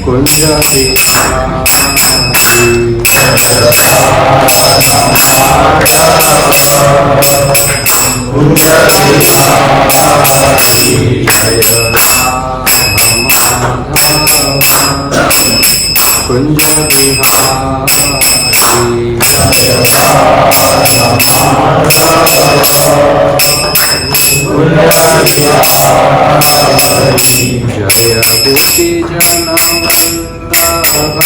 कुंज जय गोपी जनवल्लभ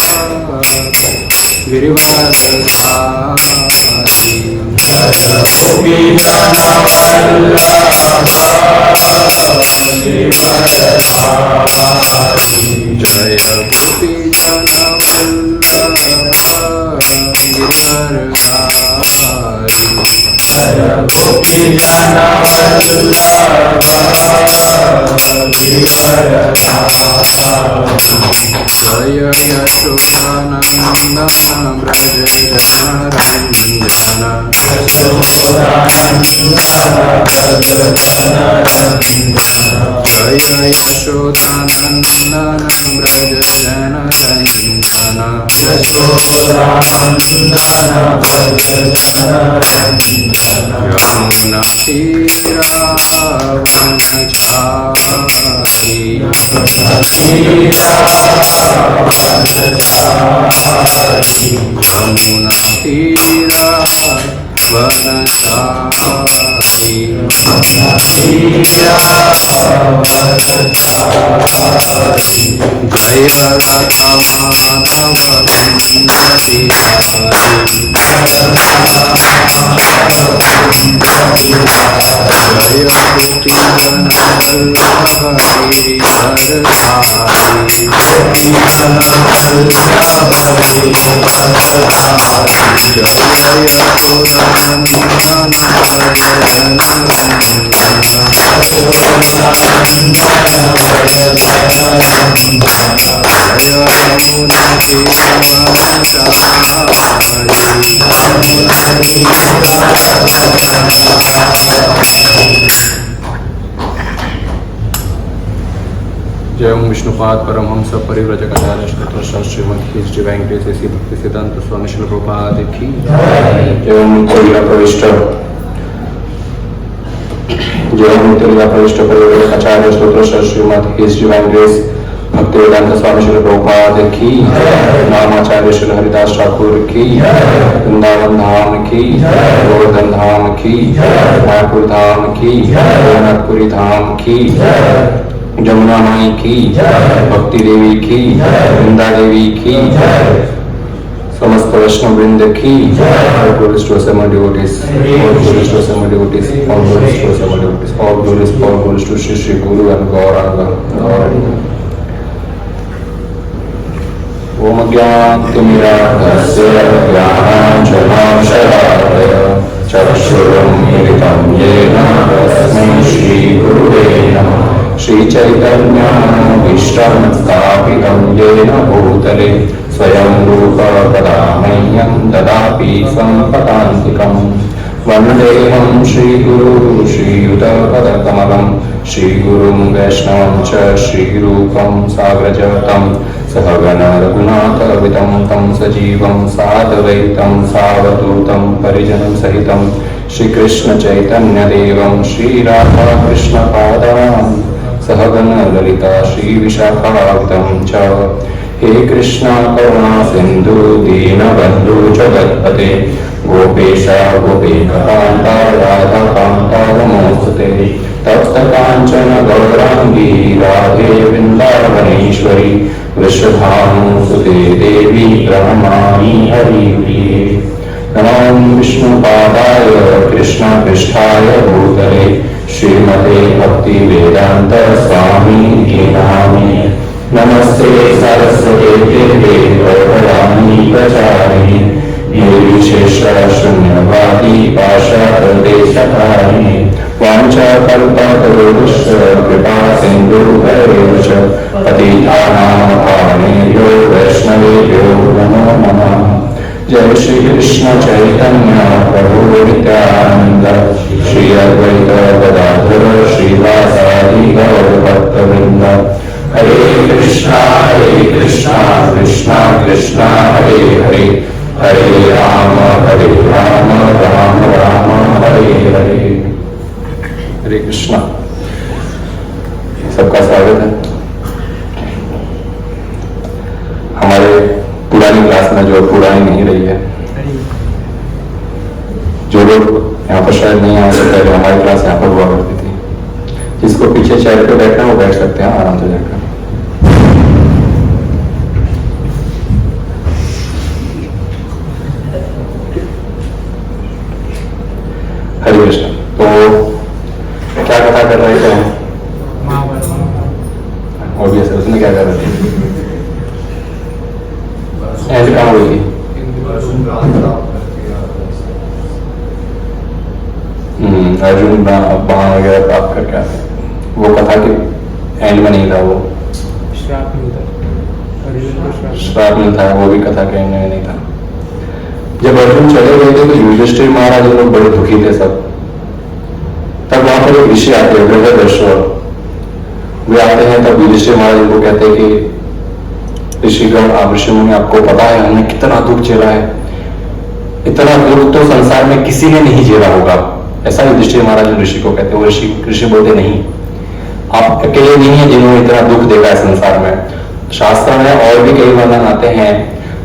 गिरिवरधारी जय गोपी जय यशोदानन्दन व्रज जनरञ्जन जय यशोदानन्दन व्रज जनरञ्जन यमुना तीरावनचारी यमुना तीरावनचारी जय राधा माधव कुंज बिहारी जय गोपी जनवल्लभ गिरिवरधारी जय ओम विष्णुपाद परमहंस परिव्रजकाचार्य स्तोत्र श्रीमद हिज डिवाइन ग्रेस ऐसी भक्ति सिद्धांत स्वामी श्री प्रभुपाद की जय ओम तेरा प्रविष्ट परिव्रजकाचार्य स्तोत्र श्रीमद हिज डिवाइन ग्रेस भक्ति वेदांत स्वामी श्री प्रभुपाद की नामाचार्य श्री हरिदास ठाकुर की वृंदावन धाम की गोवर्धन धाम की मायापुर धाम की जनकपुरी धाम की जमुना माई की भक्ति देवी की वृंदा देवी की समस्त वैष्णव वृंद की all glories to assembled devotees, all glories to assembled devotees, all glories to assembled devotees, all glories to Shri Shri Guru and Gauranga. Om Gyantimirattasya Jnananjanaksharaya Chakshuram Militam Yena Tasmai Shri Guruve Namah Shri Chaitanya Vishram Sthapitam Yena Bhutale Swayam Rupa Kadamayyam Dadapi Sampadantikam Vandeham Shri Guru Shri Yuta Padakamalam Shri Gurum Vaishnavam Cha Shri Rupam Sagrajatam Sahagana Raghunatha Vitam Tam Sajivam Sadvaitam Savadutam Parijanam Sahitam Shri Krishna Chaitanya Devam Shri Radha Krishna Padam Sahagana Lalita Shri Vishakhavitam Cha He Krishna Karuna Sindhu Dina Bandhu Jagatpate Gopesha Gopika Kanta Radha Kanta Namostate Tapsta Kanchana Gaurangi Radhe Vrindavaneshwari Vrishabhanu Sute Devi Brahmani Hari Priye Namam Vishnu Padaya Krishna Pristhaya Bhutale Srimate Bhakti Vedanta Swami Nami Namaste Saraswate Deve Gauravani Pracharini Devi Shesha Shunyavadi Pasha Pradeshatharini Vancha Kalpa Tarusha Kripa Sindhu Bhairusha Patitanam Bhavanebhyo Vaishnavebhyo Namo Namah Jai Shri Krishna Chaitanya Prabhu Nityananda Shri Advaita Gadadhara Shri Vasadi हरे कृष्णा कृष्णा कृष्णा हरे हरे हरे राम राम राम हरे हरे। हरे कृष्णा। सबका स्वागत है। हमारे पुरानी class में जो पुरानी नहीं रही है, जो लोग यहाँ पर शायद नहीं आ सकते, पहले हमारी क्लास यहाँ पर हुआ करती थी, जिसको पीछे चेयर पे बैठना वो बैठ सकते हैं आराम से जाकर। हरे कृष्ण। तो क्या कथा कर रहे थे हम? ऑब्वियस है, उसने क्या कर रहे थे? ऐसे कहाँ हुई थी? अर्जुन बाण वगैरह प्राप्त करके आते। वो कथा के एंड में नहीं था, वो श्राप मिलता है, वो भी कथा के एंड में नहीं था। जब अर्जुन चले गए थे तो युधिष्ठिर महाराज लोग बड़े दुखी थे सब। तब वहां पर एक ऋषि आते हैं, बृहदर्षि। वे आते हैं तब युधिष्ठिर महाराज उनको कहते हैं कि ऋषिगण, आप ऋषि मुनि, आपको पता है हमने कितना दुख झेला है, इतना दुख तो संसार में किसी ने नहीं झेला होगा। ऐसा युधिष्ठिर महाराज ऋषि को कहते हैं। वो ऋषि बोलते नहीं, आप अकेले नहीं है जिन्होंने इतना दुख देखा है संसार में। शास्त्र में और भी कई वर्णन आते हैं।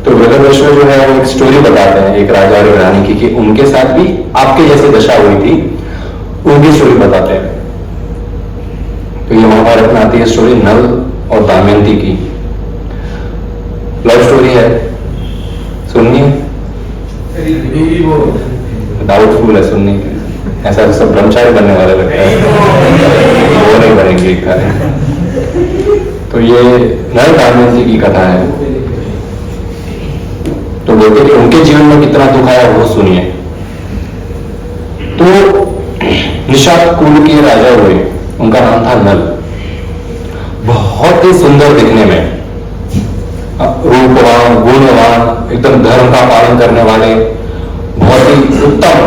तो बृहदर्षि जो है वो एक स्टोरी बताते हैं, एक राजा और एक रानी की, कि उनके साथ भी आपके जैसी दशा हुई थी, उनकी स्टोरी बताते हैं। तो ये महाभारत में आती है स्टोरी नल और दमयंती की। लव स्टोरी है, सुननी है? डाउटफुल है सुनने के। ऐसा सब ब्रह्मचारी बनने वाले लगता है, वो नहीं बनेंगे एक कारण। तो ये नल दमयंती की कथा है। तो बोलते कि उनके जीवन में कितना दुख आया वो सुनिए। तो निषाद कुल के राजा हुए, उनका नाम था नल। बहुत ही सुंदर दिखने में, रूपवान, गुणवान, एकदम धर्म का पालन करने वाले, बहुत ही उत्तम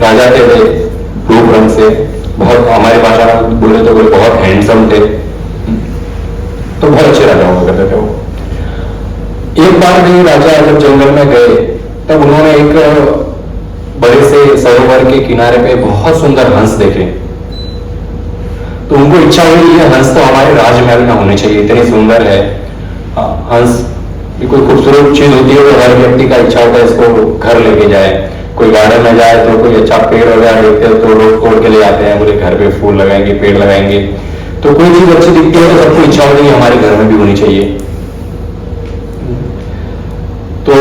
राजा थे वे, रूप रंग से। बहुत, हमारी भाषा में बोले तो बोले बहुत हैंडसम थे। तो बहुत अच्छे राजा हुआ करते थे वो। एक बार भी राजा जब जंगल में गए तब उन्होंने एक बड़े से सरोवर के किनारे पे बहुत सुंदर हंस देखे। तो उनको इच्छा हुई ये हंस तो हमारे राजमहल में होने चाहिए, इतनी सुंदर है। हंस कोई खूबसूरत चीज होती है तो हर व्यक्ति का इच्छा होता है इसको घर लेके जाए। कोई गार्डन में जाए तो कोई अच्छा पेड़ वगैरह देखते हैं तो लोग तोड़ के ले आते हैं, बोले घर पे फूल लगाएंगे, पेड़ लगाएंगे। तो कोई चीज अच्छी दिखती है तो सबको इच्छा होती है हमारे घर में भी होनी चाहिए। तो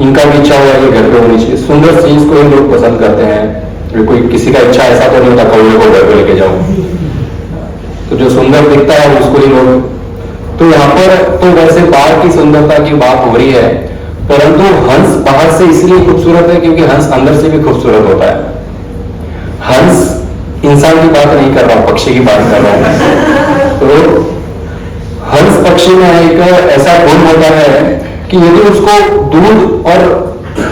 इनका भी इच्छा हुआ कि घर पे होनी चाहिए। सुंदर चीज को लोग पसंद करते हैं। कोई किसी का इच्छा ऐसा तो नहीं होता कौवे को घर पे लेके जाओ, तो जो सुंदर दिखता है उसको ही लोग। तो यहाँ पर तो वैसे बाहर की सुंदरता की बात हो रही है, परंतु हंस बाहर से इसलिए खूबसूरत है क्योंकि हंस अंदर से भी खूबसूरत होता है। हंस इंसान की बात नहीं कर रहा हूं, पक्षी की बात कर रहा हूं। तो हंस पक्षी में एक ऐसा गुण होता है कि यदि उसको दूध और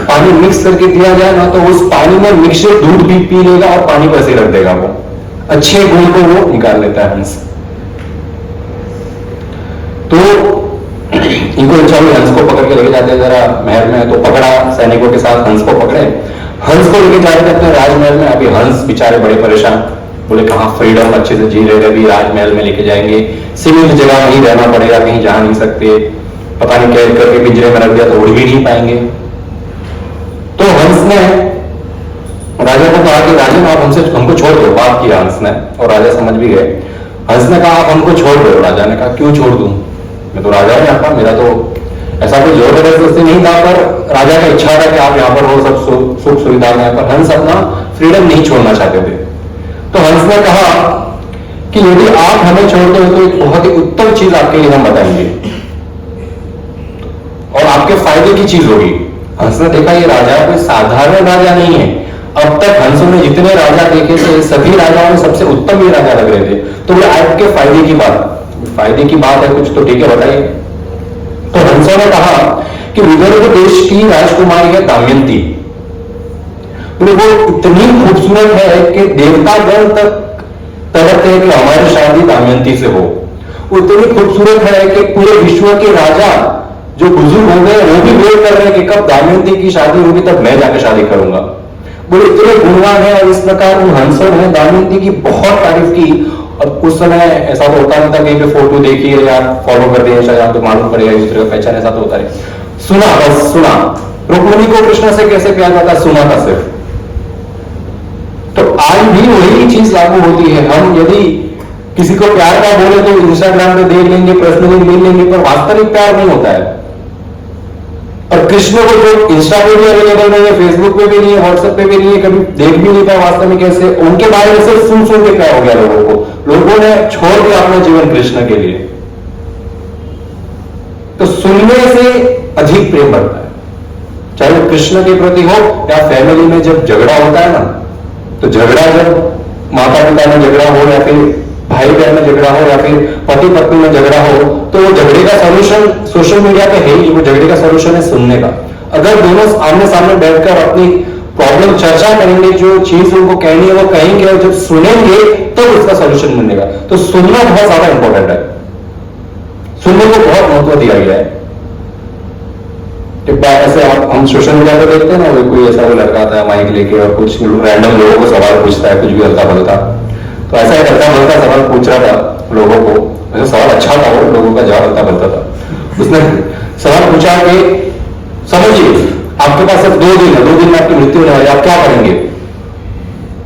पानी मिक्स करके दिया जाए ना, तो उस पानी में मिक्सर दूध भी पी लेगा और पानी को ऐसे रख देगा। वो अच्छे गुण को वो निकाल लेता है हंस। तो इनको इच्छा हुई हंस को पकड़ के लेके जाते हैं जरा महल में। तो पकड़ा, सैनिकों के साथ हंस को पकड़े, हंस को लेके जाते अपने राजमहल में। अभी हंस बेचारे बड़े परेशान, बोले कहां फ्रीडम अच्छे से जी रहे, अभी राजमहल में लेके जाएंगे, सीमित जगह में ही रहना पड़ेगा, कहीं जा नहीं सकते। पता नहीं कैद करके पिंजरे में रख दिया तो उड़ भी नहीं पाएंगे। तो हंस ने राजा को कहा कि राजन आप हमको छोड़ दो। बात किया हंस ने और राजा समझ भी गए। हंस ने कहा आप हमको छोड़ दो। राजा ने कहा क्यों छोड़ दूं, मैं तो राजा हूं यहाँ का, मेरा तो ऐसा कोई जोर जबरदस्ती नहीं था, पर राजा का इच्छा था कि आप यहाँ पर हो, सब सुख सुविधा में। पर हंस अपना फ्रीडम नहीं छोड़ना चाहते थे। तो हंस ने कहा कि यदि आप हमें छोड़ते हो तो एक बहुत ही उत्तम चीज आपके लिए हम बताएंगे और आपके फायदे की चीज होगी। हंस ने देखा ये राजा कोई साधारण राजा नहीं है। अब तक हंसों ने जितने राजा देखे थे सभी राजाओं में सबसे उत्तम ये राजा लग रहे थे। तो बोले आपके फायदे की बात है कुछ तो ठीक है बताइए। तो हंसों ने कहा कि विदर्भ देश की राजकुमारी है दमयंती। बोले वो इतनी खूबसूरत है कि देवतागण तक तरसते हैं कि हमारी शादी दमयंती से हो। वो इतनी खूबसूरत है कि पूरे विश्व के राजा जो बुजुर्ग हो गए वो भी वेट कर रहे हैं कि कब दमयंती की शादी होगी तब मैं जाकर शादी करूंगा। बोले इतने गुणवान है और इस प्रकार उन हंसों ने दमयंती की बहुत तारीफ की। और उस समय ऐसा तो होता नहीं था कहीं पे फोटो देखिए या फॉलो कर दिए इंस्टाग्राम तो मालूम पड़ेगा इस तरह का पहचान, ऐसा तो होता है। सुना, बस सुना। रुक्मिणी को कृष्ण से कैसे प्यार करता, सुना था सिर्फ। तो आज भी वही चीज लागू होती है। हम यदि किसी को प्यार का बोले तो इंस्टाग्राम पे देख लेंगे, पर्सनली मिल लेंगे, पर वास्तविक प्यार नहीं होता है। और कृष्ण को जो इंस्टा पे भी अवेलेबल नहीं है, फेसबुक पे भी नहीं है, व्हाट्सएप पे भी नहीं है, कभी देख भी नहीं पाए वास्तव में कैसे, उनके बारे में सिर्फ सुन सुन के प्यार हो गया लोगों को। लोगों ने छोड़ दिया अपना जीवन कृष्ण के लिए। तो सुनने से अधिक प्रेम बढ़ता है, चाहे वो कृष्ण के प्रति हो या फैमिली में जब झगड़ा होता है ना, तो झगड़ा जब माता पिता में झगड़ा हो या फिर भाई बहन में झगड़ा हो या फिर पति पत्नी में झगड़ा हो, तो वो झगड़े का सॉल्यूशन सोशल मीडिया पे है ही। वो झगड़े का सॉल्यूशन है सुनने का। अगर दोनों आमने सामने बैठकर अपनी प्रॉब्लम चर्चा करेंगे, जो चीज उनको कहनी है वो कहेंगे, और जब सुनेंगे तब तो उसका सॉल्यूशन मिलेगा। तो सुनना बहुत ज्यादा इंपॉर्टेंट है, सुनने को बहुत महत्व दिया गया है। ऐसे हम सोशल मीडिया पर देखते हैं ना, वो कोई ऐसा वो लड़का आता है माइक लेके और कुछ रैंडम लोगों को सवाल पूछता है, कुछ भी हल्का फुल्का। तो ऐसा एक हल्का फुल्का सवाल पूछ रहा था लोगों को, वैसे सवाल अच्छा था, वो लोगों का जवाब हल्का फुल्का था। उसने सवाल पूछा कि समझिए आपके पास सिर्फ 2 दिन है, 2 दिन में आपकी मृत्यु होने वाली, आप क्या करेंगे?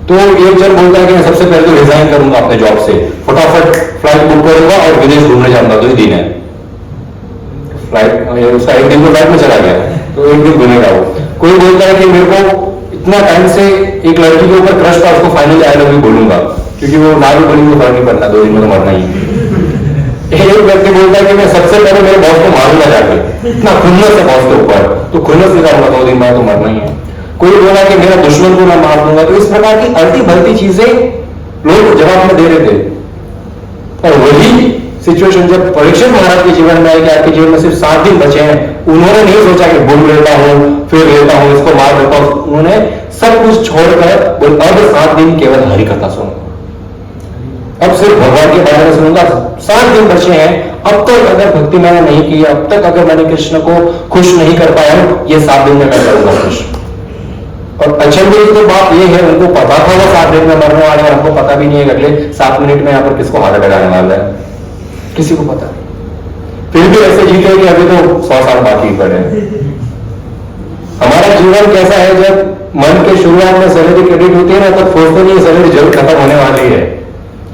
तो एक जन बोलता है कि मैं सबसे पहले तो रिजाइन करूंगा अपने जॉब से, फटाफट फ्लाइट बुक करूंगा और विदेश घूमने जाऊंगा। 2 ही दिन है फ्लाइट, उसका 1 दिन तो फ्लाइट में चला गया, तो 1 दिन घूमेगा वो। कोई बोलता है कि मेरे को इतना टाइम से एक लड़की के ऊपर क्रश था, उसको फाइनली आई लव यू बोलूंगा, क्योंकि वो ना भी बोलेंगे तो फर्क नहीं पड़ता, 2 दिन में तो मरना ही है। एक व्यक्ति बोलता है कि मैं सबसे पहले मेरे बॉस को मारूंगा जाके, इतना खुन्नस है बॉस के ऊपर, तो खुन्नस निकालूंगा, 2 दिन में तो मरना ही है। कोई बोला कि मेरा दुश्मन को मैं मार दूंगा। तो इस प्रकार की अल्टी भलती चीजें लोग जवाब में दे रहे थे। और वही सिचुएशन जब परीक्षित महाराज के जीवन में है कि आपके जीवन में सिर्फ 7 दिन बचे हैं, उन्होंने नहीं सोचा कि बुल लेता हूं, फिर लेता हूं, इसको मार देता हूं। उन्होंने सब कुछ छोड़कर बोल अब 7 दिन केवल हरि कथा सुनो, अब सिर्फ भगवान के बारे में सुनूंगा। 7 दिन बचे हैं, अब तक अगर भक्ति मैंने नहीं की, अब तक अगर मैंने कृष्ण को खुश नहीं कर पाया, ये 7 दिन में मैं करूंगा खुश। और अचंभित तो बात ये है, उनको पता था वो 7 दिन में मरने वाले, और हमको पता भी नहीं है अगले 7 मिनट में यहाँ पर किसको हार्ट अटैक आने वाला है, किसी को पता नहीं। फिर भी ऐसे जीते कि अभी तो 100 साल बाकी पड़े। हमारा जीवन कैसा है, जब मन के शुरुआत में सैलरी क्रेडिट होती है ना, तब सोचते नहीं सैलरी जल्द खत्म होने वाली है,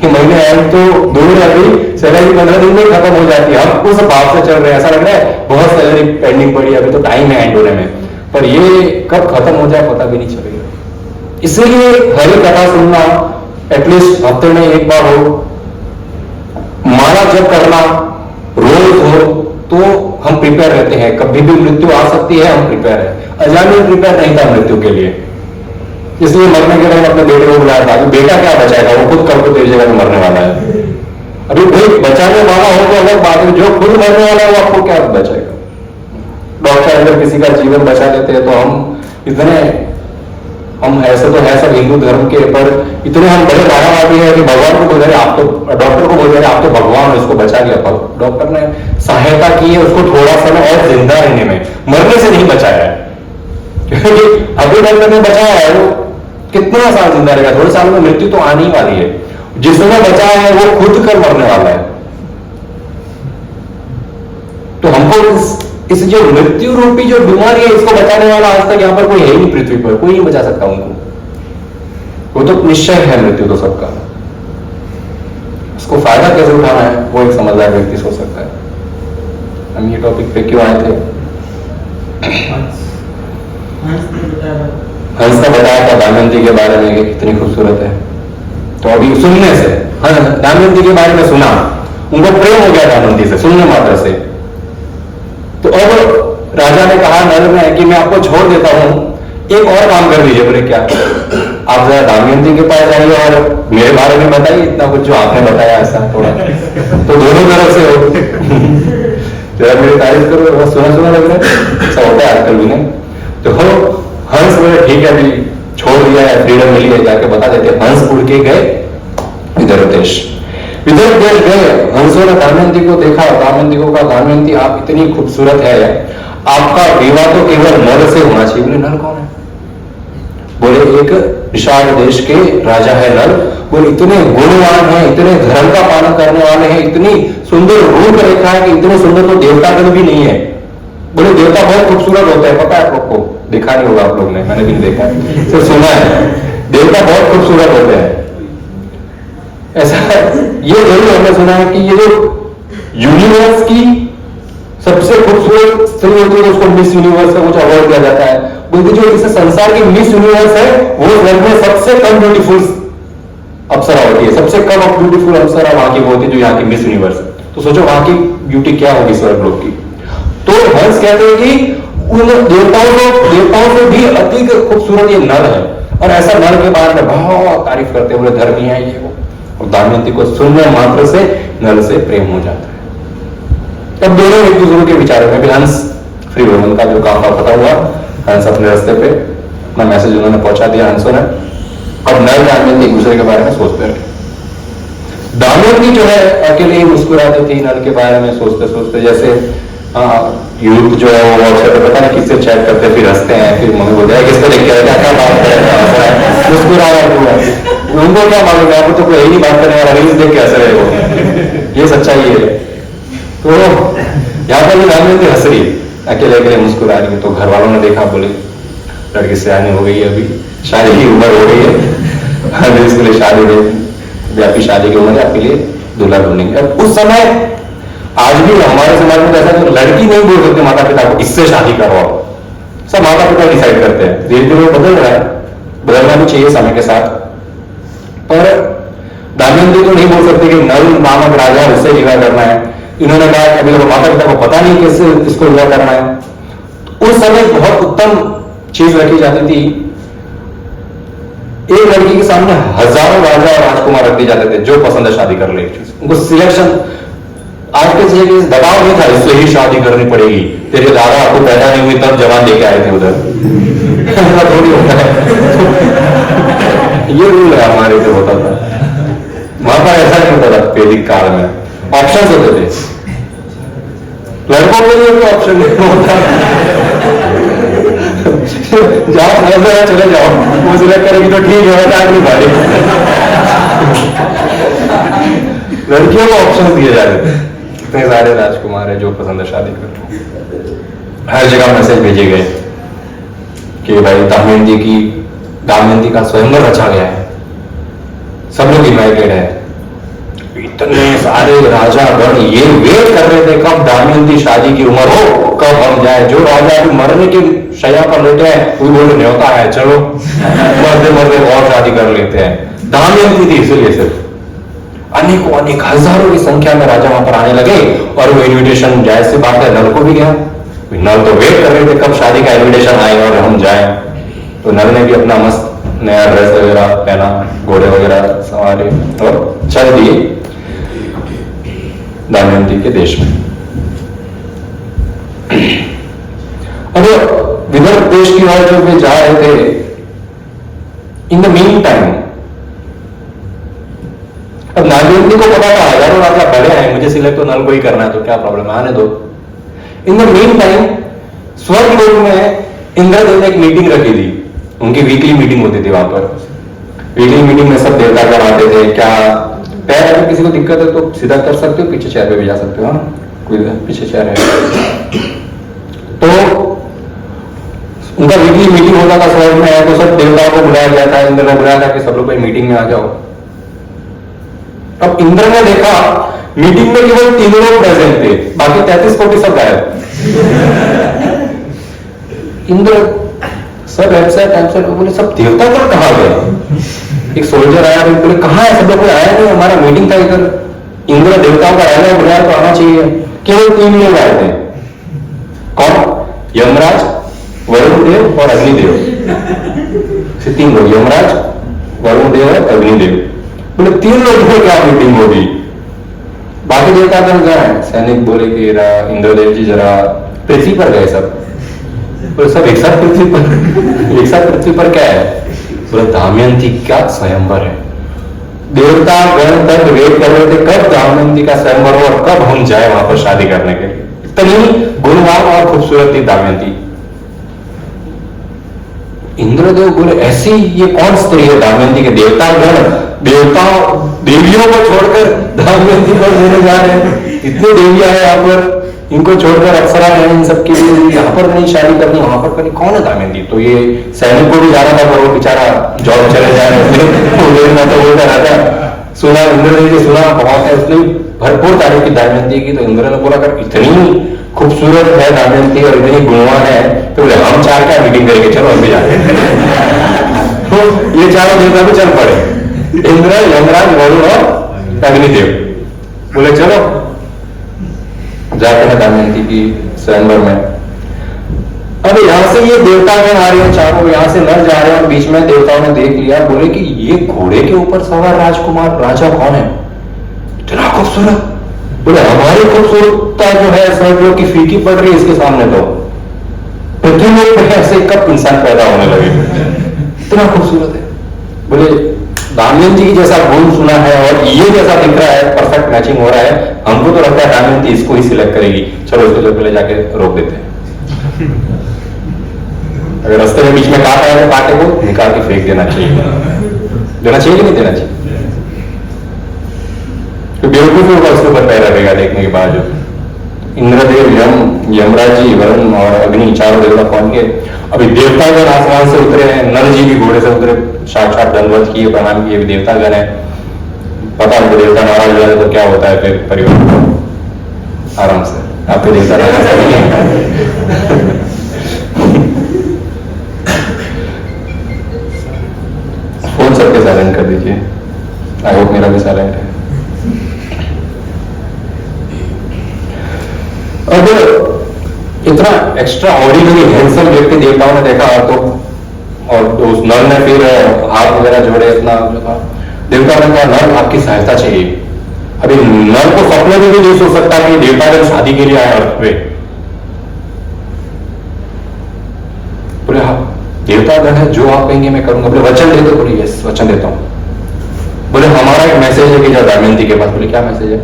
कि महीने एंड तो दूर है, अभी सैलरी 15 दिन में खत्म हो जाती है। हम उस भाव से चल रहे हैं, ऐसा लग रहा है बहुत सैलरी पेंडिंग पड़ी, अभी तो टाइम है एंड होने में, पर ये कब खत्म हो जाए पता भी नहीं चलेगा। इसलिए हरि कथा सुनना एटलीस्ट हफ्ते में 1 बार हो, माला जप करना रोज हो, तो हम प्रिपेयर रहते हैं। कभी भी मृत्यु आ सकती है, हम प्रिपेयर है। अजामिल प्रिपेयर नहीं था मृत्यु के लिए, इसलिए मरने के टाइम अपने बेटे को बुलाया था। बेटा क्या बचाएगा, वो खुद कल को तेरी जगह में मरने वाला है। अभी कोई बचाने वाला हो तो अलग बात है, जो खुद मरने वाला है वो आपको क्या बचाएगा। डॉक्टर अगर किसी का जीवन बचा लेते हैं तो हम ऐसे तो है सब हिंदू धर्म के, पर इतने हम बड़े मायावादी हैं कि भगवान को बोल रहे आप तो, डॉक्टर को बोल रहे आप तो भगवान हो, इसको बचा लिया। डॉक्टर ने सहायता की है उसको थोड़ा समय और जिंदा रहने में, मरने से नहीं बचाया है। क्योंकि अभी डॉक्टर ने बचाया है, वो कितना साल जिंदा रहेगा, थोड़े साल में मृत्यु तो आनी वाली है। जिसने बचाया है वो खुद कर मरने वाला है। तो हमको इस जो मृत्यु रूपी जो बीमारी है, इसको बचाने वाला आज तक यहां पर कोई है ही नहीं, पृथ्वी पर कोई नहीं बचा सकता उनको। वो तो निश्चय है मृत्यु तो सबका, उसको फायदा कैसे उठाना है वो एक समझदार व्यक्ति सोच सकता है। हम ये टॉपिक पे क्यों आए थे? हंस ने बताया था दमयंती के बारे में कि कितनी खूबसूरत है। तो अभी सुनने से, हाँ, दमयंती के बारे में सुना, उनको प्रेम हो गया दमयंती से सुनने मात्र से। तो अब राजा ने कहा नल में कि मैं आपको छोड़ देता हूं, एक और काम कर दीजिए। बोले क्या? आप जरा दमयंती के पास जाइए और मेरे बारे में बताइए इतना कुछ जो आपने बताया, ऐसा थोड़ा तो दोनों तरफ से हो। जरा मेरी तारीफ करो, वो सुना सुना लग रहा है, ऐसा होता है आजकल भी नहीं। तो हंस बोले ठीक है, अभी छोड़ दिया है, फ्रीडम मिली है, जाके बता देते। हंस उड़ के गए इधर देश। विदर्भ देश गए, हंसों ने दमयंती को देखा, दमयंती को कहा दमयंती आप इतनी खूबसूरत है, आपका विवाह तो केवल नल से होना चाहिए। बोले नल कौन है? बोले एक विशाल देश के राजा है नल, वो इतने गुणवान है, इतने धर्म का पालन करने वाले हैं, इतनी सुंदर रूप रेखा है कि इतने सुंदर तो देवता कभी भी नहीं है। बोले देवता बहुत खूबसूरत होते हैं, पता है आपको? देखा नहीं होगा आप लोग ने, मैंने भी नहीं देखा, सिर्फ सुना है। देवता बहुत खूबसूरत होते हैं, ऐसा ये जरूर हमने सुना है कि ये जो यूनिवर्स की सबसे खूबसूरत स्त्री होती है उसको मिस यूनिवर्स का कुछ अवार्ड दिया जाता है। बोलते जो इस संसार की मिस यूनिवर्स है वो वर्ल्ड में सबसे कम ब्यूटीफुल अप्सरा होती है, सबसे कम ब्यूटीफुल अप्सरा वहां की वो होती है जो यहाँ की मिस यूनिवर्स है। तो सोचो वहां की ब्यूटी क्या होगी स्वर्ग लोक की। तो हंस कहते हैं कि उन देवताओं से भी अधिक खूबसूरत ये नर है, और ऐसा नर के बारे में बहुत तारीफ करते हुए धर्मी है ये वो। और दमयंती को सुनने मात्र से नल से प्रेम हो जाता है। तब दोनों एक दूसरे के विचारों में भी हंस फ्री हो, उनका जो काम था पता हुआ, हंस अपने रास्ते पे अपना मैसेज उन्होंने पहुंचा दिया हंसों ने। अब नल दमयंती एक दूसरे के बारे में सोचते रहे। दमयंती जो है अकेले ही मुस्कुराती थी नल के बारे में सोचते सोचते, जैसे यूथ जो है वो व्हाट्सएप पे पता नहीं किससे चैट करते, फिर हंसते हैं, फिर मम्मी बोलते हैं किसको देख के क्या बात कर रहे हैं, मुस्कुरा रहा है। उनको क्या मालूम है, आपको तो कोई यही नहीं बात करने वाला, रील्स देख के हंस रहे हो, ये सच्चाई है। तो यहाँ पर भी दमयंती हंस रही, अकेले अकेले मुस्कुरा रही। तो घर वालों ने देखा, बोले लड़की सियानी हो गई है, अभी शादी की उम्र हो गई है, अभी इसके लिए शादी दे, आपकी शादी की उम्र है, आपके लिए दूल्हा ढूंढेंगे। अब उस समय आज भी हमारे समाज में ऐसा है, लड़की नहीं बोल सकते माता पिता को इससे शादी करवाओ, सब माता पिता डिसाइड करते हैं। धीरे धीरे बदल रहा है, बदलना भी चाहिए समय के साथ। पर दमयंती तो नहीं बोल सकते कि नल नामक राजा उससे विवाह करना है। इन्होंने कहा अभी तो माता पिता को पता नहीं कैसे इसको विवाह करना है। तो उस समय बहुत उत्तम चीज रखी जाती थी, एक लड़की के सामने हजारों राजा और राजकुमार रख दिए जाते थे, जो पसंद है शादी कर ले। उनको सिलेक्शन आज के लिए दबाव नहीं था, इससे ही शादी करनी पड़ेगी, तेरे दादा आपको पैदा नहीं हुई तब जवान लेके आए थे उधर, ऐसा थोड़ी होता है। ये रूल है हमारे जो होता था, वहां पर ऐसा नहीं होता था। वैदिक काल में ऑप्शन होते थे, लड़कों के लिए कोई ऑप्शन नहीं होता। जाओ चले जाओ, वो सिलेक्ट करेगी तो ठीक है, नहीं भाई। लड़कियों को ऑप्शन दिए जाते थे, इतने सारे राजकुमार है जो पसंद है शादी कर। हर जगह मैसेज भेजे गए कि भाई दमयंती का स्वयंवर रचा गया है, सब लोग इन्वाइटेड है। इतने सारे राजा गण ये वेट कर रहे थे कब दमयंती शादी की उम्र हो, कब हम जाए। जो राजा अभी मरने की शैया पर लेटे हैं कोई बोले न्योता है, चलो मरते मरते और शादी कर लेते हैं। दमयंती थी इसलिए सिर्फ अनेकों अनेक हजारों की संख्या में राजा वहां पर आने लगे, और वो इन्विटेशन जायज सी बात है नल को भी गया। नल तो वेट कर रहे थे कब शादी का इन्विटेशन आए और हम जाएं। तो नल ने भी अपना मस्त नया ड्रेस वगैरह पहना, घोड़े वगैरह सवारे और चल दिए दमयंती के देश में। अब विदर्भ देश की ओर जब वे जा रहे थे, इन द मीन टाइम अब दमयंती को पता था हजारों राजा बड़े हैं, मुझे सिलेक्ट तो नल को ही करना है, तो क्या प्रॉब्लम है, आने दो। इन द मीन टाइम स्वर्ग लोक में इंद्रदेव ने एक मीटिंग रखी थी, उनकी वीकली मीटिंग होती थी वहां पर। वीकली मीटिंग में सब देवता कर आते थे। क्या पैर अगर किसी को दिक्कत है तो सीधा कर सकते हो, पीछे चेयर पे भी जा सकते हो, कोई पीछे चेयर है। तो उनका वीकली मीटिंग होता था स्वर्ग में, तो सब देवताओं को बुलाया गया था, इंद्र ने बुलाया था कि सब लोग मीटिंग में आ जाओ। अब इंद्र ने देखा मीटिंग में केवल 3 लोग प्रेजेंट थे, बाकी 33 कोटि सब गायब। इंद्र सब एब्सेंट बोले सब देवता पर कहां गए। एक सोल्जर आया, बोले कहां है सब लोग, कोई आया नहीं, हमारा मीटिंग था इधर, इंद्र देवताओं का राजा बुलाया तो आना चाहिए। केवल 3 लोग आए थे। कौन? यमराज, वरुण देव और अग्निदेव। 3 लोग, यमराज, वरुण देव और अग्निदेव। बोले 3 लोगों की क्या मीटिंग होगी, बाकी देवता कर जाए। सैनिक बोले कि इंद्रदेव जी जरा पृथ्वी पर गए सब। बोले सब एक साथ पृथ्वी पर, एक साथ पृथ्वी पर क्या है? बोले दमयंती क्या स्वयंवर है, देवता गण तक वेट कर रहे थे कब दमयंती का स्वयंवर हो और कब हम जाए वहां पर शादी करने के लिए। इतनी गुणवान और खूबसूरत थी दमयंती। इंद्रदेव बोले ऐसी ये कौन स्त्री है दमयंती के देवता गण देवता देवियों को छोड़कर दमयंती को लेने जा रहे हैं। इतनी देवियां हैं यहाँ पर, इनको छोड़कर अप्सरा है, इन सबके लिए यहाँ पर नहीं शादी करनी वहां पर करनी, कौन है दमयंती। तो ये सैनिक को भी जाना था पर वो बेचारा जॉब चले जा रहे थे तो बोलता राजा सुना इंद्र ने सुना बहुत है, उसने भरपूर तारीफ की दमयंती की। तो इंद्र ने बोला कर इतनी खूबसूरत है दमयंती और इतनी गुणवान है तो बोले हम चार क्या मीटिंग करेंगे, चलो हम भी जाते तो ये चारों देवता भी चल पड़े, इंद्र यमराज वरुण और अग्निदेव। बोले चलो जाते हैं दमयंती की स्वयंवर में। अब यहां से ये देवतागण आ रहे हैं चारों, यहां से नर जा रहे हैं और बीच में देवताओं ने देख लिया, बोले कि ये घोड़े के ऊपर सवार राजकुमार राजा कौन है, इतना खूबसूरत। बोले हमारी खूबसूरतता जो है स्वर्ग की फीकी पड़ रही है इसके सामने। तो पृथ्वी में ऐसे कब इंसान पैदा होने लगे, इतना खूबसूरत है। बोले दमयंती की जैसा गुण सुना है और ये जैसा दिख रहा है, परफेक्ट मैचिंग हो रहा है, हमको तो लगता है दमयंती इसको ही सिलेक्ट करेगी, चलो इसको तो पहले जाके रोक देते हैं। अगर रास्ते में बीच में काट आया तो कांटे को निकाल के फेंक देना चाहिए, देना चाहिए कि नहीं देना चाहिए। तो बेवकूफ होगा उसके ऊपर पैर रहेगा देखने के बाद। जो इंद्रदेव यमराज जी वरुण और अग्नि चारों देवता पहुंच गए। अभी देवतागण आसमान से उतरे हैं, नर जी भी घोड़े से उतरे, साक्षात दंडवत किए, प्रणाम किए। देवतागण है, पता है देवता नाराज हो जाए तो क्या होता है फिर परिवार आराम से आपके देवता फोन सबके साइलेंट कर दीजिए, आई होप मेरा भी साइलेंट है। अब इतना एक्स्ट्रा ऑर्डिनरी हैंडसम व्यक्ति देवताओं ने देखा तो, और उस नर ने फिर हाथ वगैरह जोड़े, इतना देवता ने कहा नर आपकी सहायता चाहिए। अभी नर को सपने में भी नहीं सोच सकता कि देवता शादी के लिए आए अर्थ पे। बोले हाँ देवतागण है, जो आप कहेंगे मैं करूंगा। बोले वचन देते, बोले यस वचन देता हूं। बोले हमारा एक मैसेज है कि दमयंती के पास। बोले क्या मैसेज है।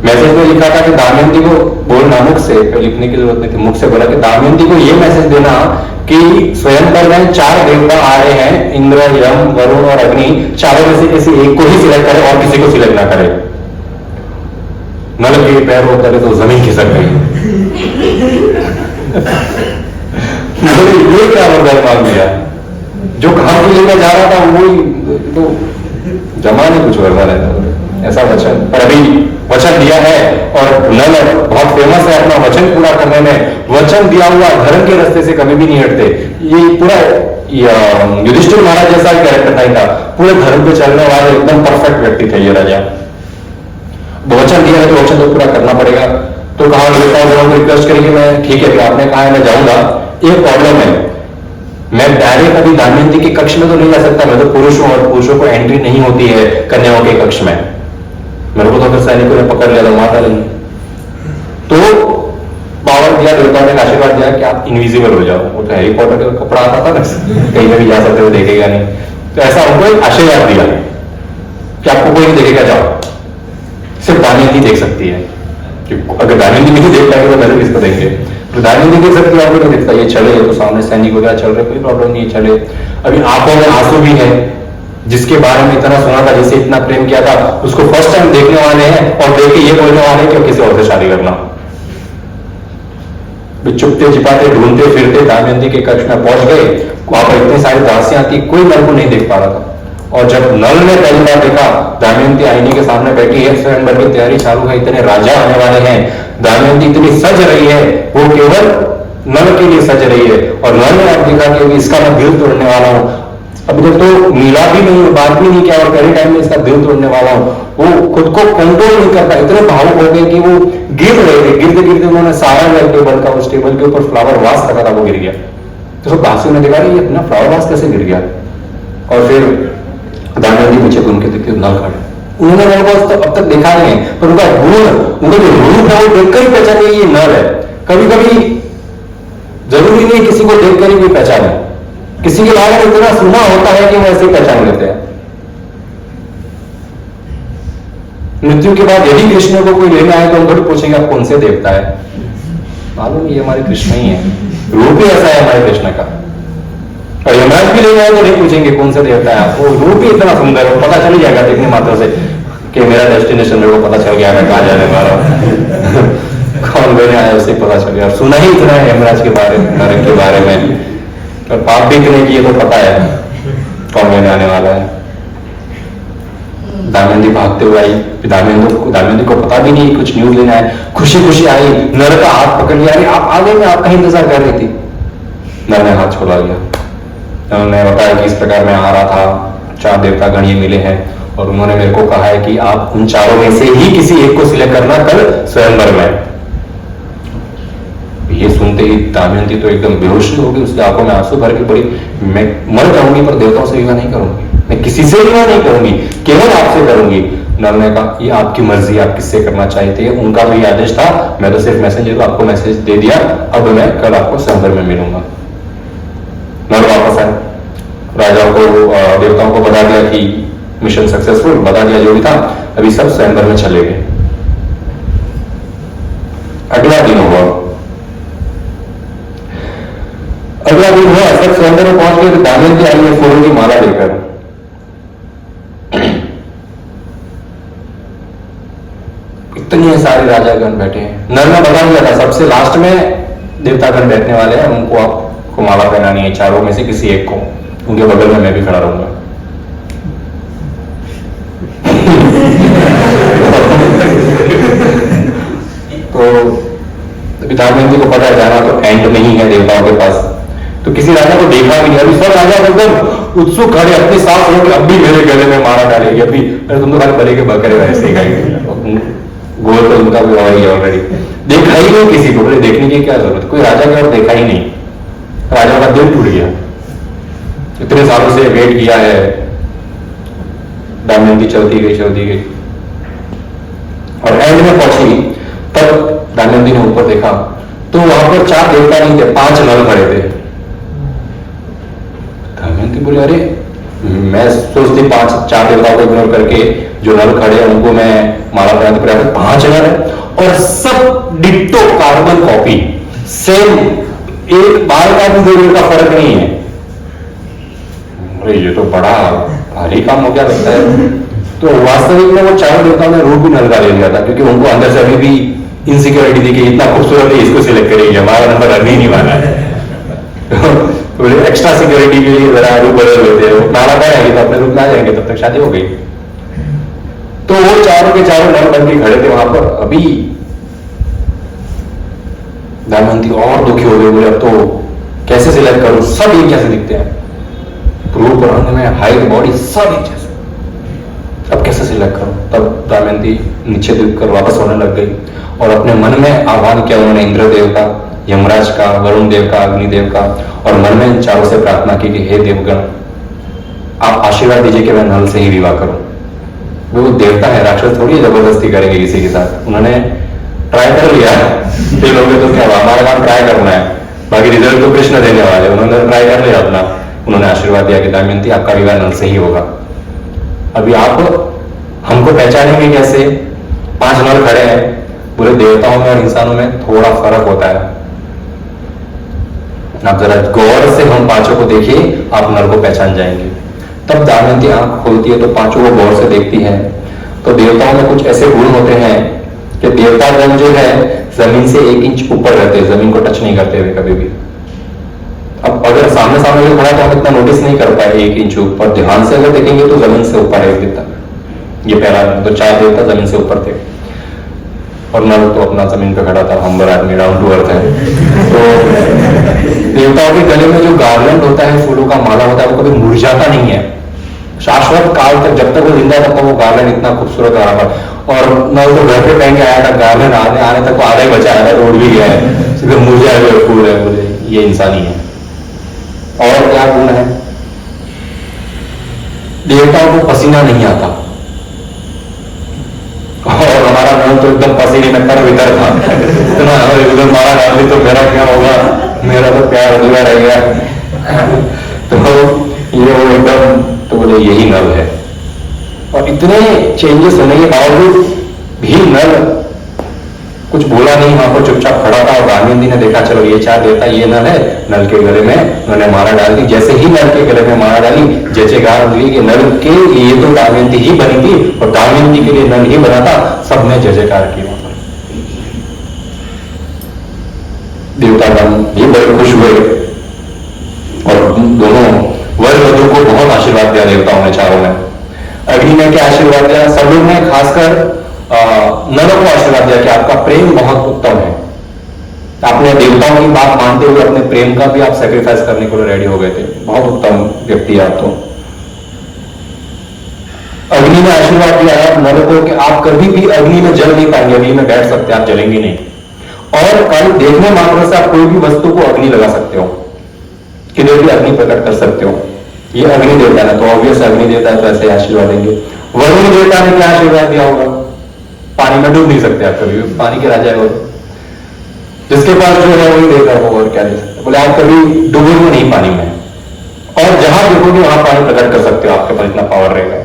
मैसेज में लिखा था कि दमयंती को बोलना, मुख से लिखने की जरूरत नहीं थी, मुख से बोला कि दमयंती को ये मैसेज देना कि स्वयंवर में 4 देवता आ रहे हैं, इंद्र यम वरुण और अग्नि, चारों में से किसी एक को ही सिलेक्ट करे और किसी को सिलेक्ट ना करे। नल के पैर वो करे तो जमीन खिसक गई। ये क्या वरदान मांग लिया, जो कहां के लिए जा रहा था वही तो जमाने कुछ वरदान है ऐसा वचन। पर अभी वचन दिया है और नल बहुत फेमस है अपना वचन पूरा करने में, वचन दिया हुआ धर्म के रास्ते से कभी भी नहीं हटते। ये पूरा युधिष्ठिर महाराज जैसा कैरेक्टर था इनका, पूरे धर्म पे चलने वाले एकदम परफेक्ट व्यक्ति थे ये राजा। वचन दिया है तो वचन तो पूरा करना पड़ेगा। तो कहा रिक्वेस्ट करेंगे, मैं ठीक है आपने कहा है मैं जाऊंगा, एक प्रॉब्लम है, मैं डायरेक्ट अभी दमयंती के कक्ष में तो नहीं जा सकता, मैं तो पुरुष हूं और पुरुषों को एंट्री नहीं होती है कन्याओं के कक्ष में। मेरे को तो अगर सैनिकों ने पकड़ लिया तो मार डालेंगे। तो पावर दिया, देवताओं ने आशीर्वाद दिया कि आप इनविजिबल हो जाओ। वो तो हैरी पॉटर का कपड़ा आता था ना, कहीं पे भी जा सकते हो, देखेगा नहीं। तो ऐसा उनको आशीर्वाद दिया कि आपको कोई नहीं देखेगा, जाओ, सिर्फ दमयंती देख सकती है। अगर दमयंती नहीं देख पाएंगे तो मैंने किसको देंगे। तो दमयंती देख सकती है, आपको नहीं दिखता। ये चले तो सामने सैनिक वगैरह चल रहे, कोई प्रॉब्लम नहीं, चले। अभी आंखों में आंसू भी है, जिसके बारे में इतना सुना था, जिसे इतना प्रेम किया था, उसको फर्स्ट टाइम देखने वाले हैं और देख के ये बोलने वाले कि किसी और से शादी करना। चुपते छिपाते ढूंढते फिरते दमयंती के कक्ष में पहुंच गए। वहां पर इतनी सारी दासियां थी, कोई नल को नहीं देख पा रहा था। और जब नल ने पहली बार देखा दमयंती आईने के सामने बैठी है, स्वयंवर की तैयारी चालू है, इतने राजा आने वाले हैं, दमयंती इतनी सज रही है, वो केवल नल के लिए सज रही है। और नल ने अब देखा कि इसका मैं दिल तोड़ने वाला हूं। अभी तक तो मिला भी नहीं, बात भी नहीं किया और पहले टाइम में इसका दिल तोड़ने वाला हूं। वो खुद को कंट्रोल नहीं करता, इतने भावुक हो गए कि वो गिर रहे थे। गिरते गिरते उन्होंने सारा टेबल का, उस टेबल के ऊपर फ्लावर वास रखा था, वो गिर गया। तो सब दासियों ने देखा ये इतना फ्लावर वास कैसे गिर गया। और फिर दमयंती पीछे उनके देखते नल खड़े। उन्होंने नल को अब तक देखा नहीं, पर उनका गुण, उनका जो रूप है वो देखकर ही पहचाने ये नल है। कभी कभी जरूरी नहीं किसी को देखकर ही भी पहचाने, किसी के बारे में इतना सुना होता है कि वो ऐसे पहचान लेते हैं। मृत्यु के बाद यदि कृष्ण को कोई लेना है तो हम थोड़ी पूछेंगे आप कौन से देवता है, मालूम ये हमारे कृष्ण ही है, रूप ही ऐसा है हमारे कृष्ण का। और यमराज भी लेना है तो नहीं पूछेंगे कौन सा देवता है, वो रूप ही इतना सुंदर है, पता चल जाएगा देखने मात्र से कि मेरा डेस्टिनेशन मेरे को पता चल गया मैं कहाँ जाने वाला हूँ कौन लेने आया उसे पता चल गया। सुना ही इतना है यमराज के बारे में, नरक के बारे में, और पाप भी इतने किए तो पता है कौन लेने आने वाला है। दामिनी भागते हुए आई, दामिनी को पता भी नहीं कुछ न्यूज लेना है, खुशी खुशी आई, नर का हाथ पकड़ लिया, अरे आप आगे में आपका इंतजार कर रही थी। नर ने हाथ छोड़ा लिया, उन्होंने बताया कि इस प्रकार मैं आ रहा था, 4 देवता गण ये मिले हैं और उन्होंने मेरे को कहा है कि आप उन चारों में से ही किसी एक को सिलेक्ट करना कल स्वयंवर में। ये सुनते ही दमयंती तो एकदम बेहोश हो गई, उसकी आंखों में आंसू भर के पड़ी, मैं मर जाऊंगी पर देवताओं से विवाह नहीं करूंगी, मैं किसी से विवाह नहीं करूंगी, केवल आपसे करूंगी। नर ने कहा ये आपकी मर्जी, आप किससे करना चाहते हैं, उनका भी आदेश था, मैं तो सिर्फ मैसेंजर हूं, आपको मैसेज दे दिया, अब मैं कल आपको स्वयंवर में मिलूंगा। नर वापस आए, राजा को देवताओं को बता दिया कि मिशन सक्सेसफुल, बता दिया जो भी था, अभी सब स्वयंवर में चले गए। अगला दिन हुआ, सब स्वयंवर में पहुंच गए तो दमयंती आई है फूलों की माला लेकर। इतने सारे राजागण बैठे हैं, नर ने बता दिया था सबसे लास्ट में देवतागण बैठने वाले हैं, उनको आपको माला पहनानी है, चारों में से किसी एक को, उनके बगल में मैं भी खड़ा रहूंगा। तो दमयंती को पता है जाना तो एंड नहीं है देवताओं के पास, तो किसी राजा को देखा भी नहीं, अभी सब राजा एकदम उत्सुक खड़े, अपनी सांस रोक अब भी मेरे गले में मारा डालेगी, अभी अरे तुम तो खाली भले के बकरे वैसे ही खाएंगे, गोल तो उनका भी और ही ऑलरेडी देखा ही नहीं किसी को, बोले देखने की क्या जरूरत, कोई राजा की और देखा ही नहीं, राजा का दिल टूट गया, इतने सालों से वेट किया है। दमयंती चलती गई और एंड में पहुंची, तब दमयंती ने ऊपर देखा तो वहां पर 4 देवता नहीं थे, 5 नल खड़े थे। दमयंती बोले अरे मैं सोचती 4 देवताओं को इग्नोर करके जो नल खड़े हैं उनको मैं माला पहनाने प्रयास, 5 नल है और सब डिट्टो कार्बन कॉपी, सेम, एक बार का भी 2 मिनट का फर्क नहीं है। अरे ये तो बड़ा भारी काम हो गया लगता है। तो वास्तविक में वो 4 देवताओं ने रूप भी नल का ले लिया था, क्योंकि उनको अंदर से अभी भी इनसिक्योरिटी थी कि इतना खूबसूरत है इसको सिलेक्ट करेंगे, हमारा नंबर अभी नहीं माना है। तो एक्स्ट्रा सिक्योरिटी के लिए जरा रूप बदल लेते हैं, माला पहनाएंगे तो अपने रूप में आ जाएंगे, तब तक शादी हो गई। तो वो चारों के चारों नर बन के खड़े थे वहां पर। अभी दमयंती और दुखी हो गए, बोले अब तो कैसे सिलेक्ट करूं, सब एक जैसे दिखते हैं, रूप रंग में, हाइट, बॉडी सब एक जैसे, अब कैसे सिलेक्ट करूं। तब दमयंती नीचे देख कर वापस होने लग गई और अपने मन में आह्वान किया उन्होंने इंद्रदेव का, यमराज का, वरुण देव का, अग्निदेव का, और मन में इन चारों से प्रार्थना की कि हे देवगण आप आशीर्वाद दीजिए कि मैं नल से ही विवाह करूं। वो देवता है, राक्षस थोड़ी जबरदस्ती करेंगे किसी के साथ। उन्होंने ट्राई कर लिया, फेल हो गए तो क्या, हमारा काम ट्राई करना है, बाकी रिजल्ट तो कृष्ण देने वाले। उन्होंने ट्राई कर लिया अपना, उन्होंने आशीर्वाद दिया कि दमयंती आपका विवाह नल से ही होगा। अभी आप हमको पहचानेंगे कैसे, 5 नल खड़े हैं, बोले देवताओं में और इंसानों में थोड़ा फर्क होता है, आप जरा गौर से हम 5 को देखिए, आप नल को पहचान जाएंगे। तब दमयंती आंख खोलती है तो 5 को गौर से देखती है, तो देवताओं में कुछ ऐसे गुण होते हैं कि देवतागण जो है जमीन से 1 इंच ऊपर रहते हैं, जमीन को टच नहीं करते हुए कभी भी। अब अगर सामने सामने खड़ा तो हम इतना नोटिस नहीं कर पाए 1 इंच ऊपर, ध्यान से अगर देखेंगे तो जमीन से ऊपर है देवता। ये पहला, तो 4 देवता जमीन से ऊपर थे और नल तो अपना जमीन पे खड़ा था, हम्बर आदमी, डाउन टू अर्थ है। तो देवताओं के गले में जो गार्लैंड होता है, फूलों का माला होता है, वो कभी मुरझाता नहीं है, शाश्वत काल तक, जब तक वो जिंदा तब तक वो गार्लैंड इतना खूबसूरत आ रहा था। और नल तो घर पे पहन के आया था, गार्लैंड आने तक वो आधा ही बचा है, रोड भी गया है, सीधे मुरझाए हुए फूल है, बोले ये इंसानी है। और क्या गुण है, देवताओं को पसीना नहीं आता, और हमारा मन तो एकदम पसीने में तर भीतर था, इतना उधर मारा डाल दी तो मेरा क्या होगा, मेरा तो प्यार अधूरा रह गया। तो ये वो एकदम, तो बोले यही नल है। और इतने चेंजेस होने के बावजूद भी नल कुछ बोला नहीं, वहां पर चुपचाप खड़ा था। और दमयंती ने देखा चलो ये चार देवता ये नल है, नल के गले में उन्होंने माला डाल दी। जैसे ही नल के गले में माला डाली, जयकार हुई कि नल के लिए तो दमयंती ही बनी थी और दमयंती के लिए नल ही बना था। सबने जयकार की। वहां पर देवतागण भी बड़े खुश हुए और दोनों वर वधु को बहुत आशीर्वाद दिया देवताओं ने, चारों ने। अग्नि ने क्या आशीर्वाद दिया? सब लोग ने खासकर नल को आशीर्वाद दिया कि आपका प्रेम बहुत उत्तम है। आपने देवताओं की बात मानते हुए अपने प्रेम का भी आप सेक्रीफाइस करने को रेडी हो गए थे। बहुत उत्तम व्यक्ति आप तो। अग्नि ने आशीर्वाद दिया नल को कि आप कभी भी अग्नि में जल नहीं पाएंगे, अग्नि में बैठ सकते, आप जलेंगे नहीं। और कल देखने मात्र से आप कोई भी वस्तु को अग्नि लगा सकते हो, किधर भी अग्नि प्रकट कर सकते हो। ये अग्नि देवता है, तो ऑब्वियस अग्नि देवता है, तो ऐसे आशीर्वाद देंगे। वरुण देवता ने क्या आशीर्वाद दिया होगा? पानी में डूब नहीं सकते आप कभी, पानी के राजा है, जिसके पास जो है वही देता होगा, और क्या दे सकते। बोले आप कभी डूबोगे नहीं पानी में, और जहां देखोगे वहां पानी प्रकट कर सकते हो, आपके पास इतना पावर रहेगा।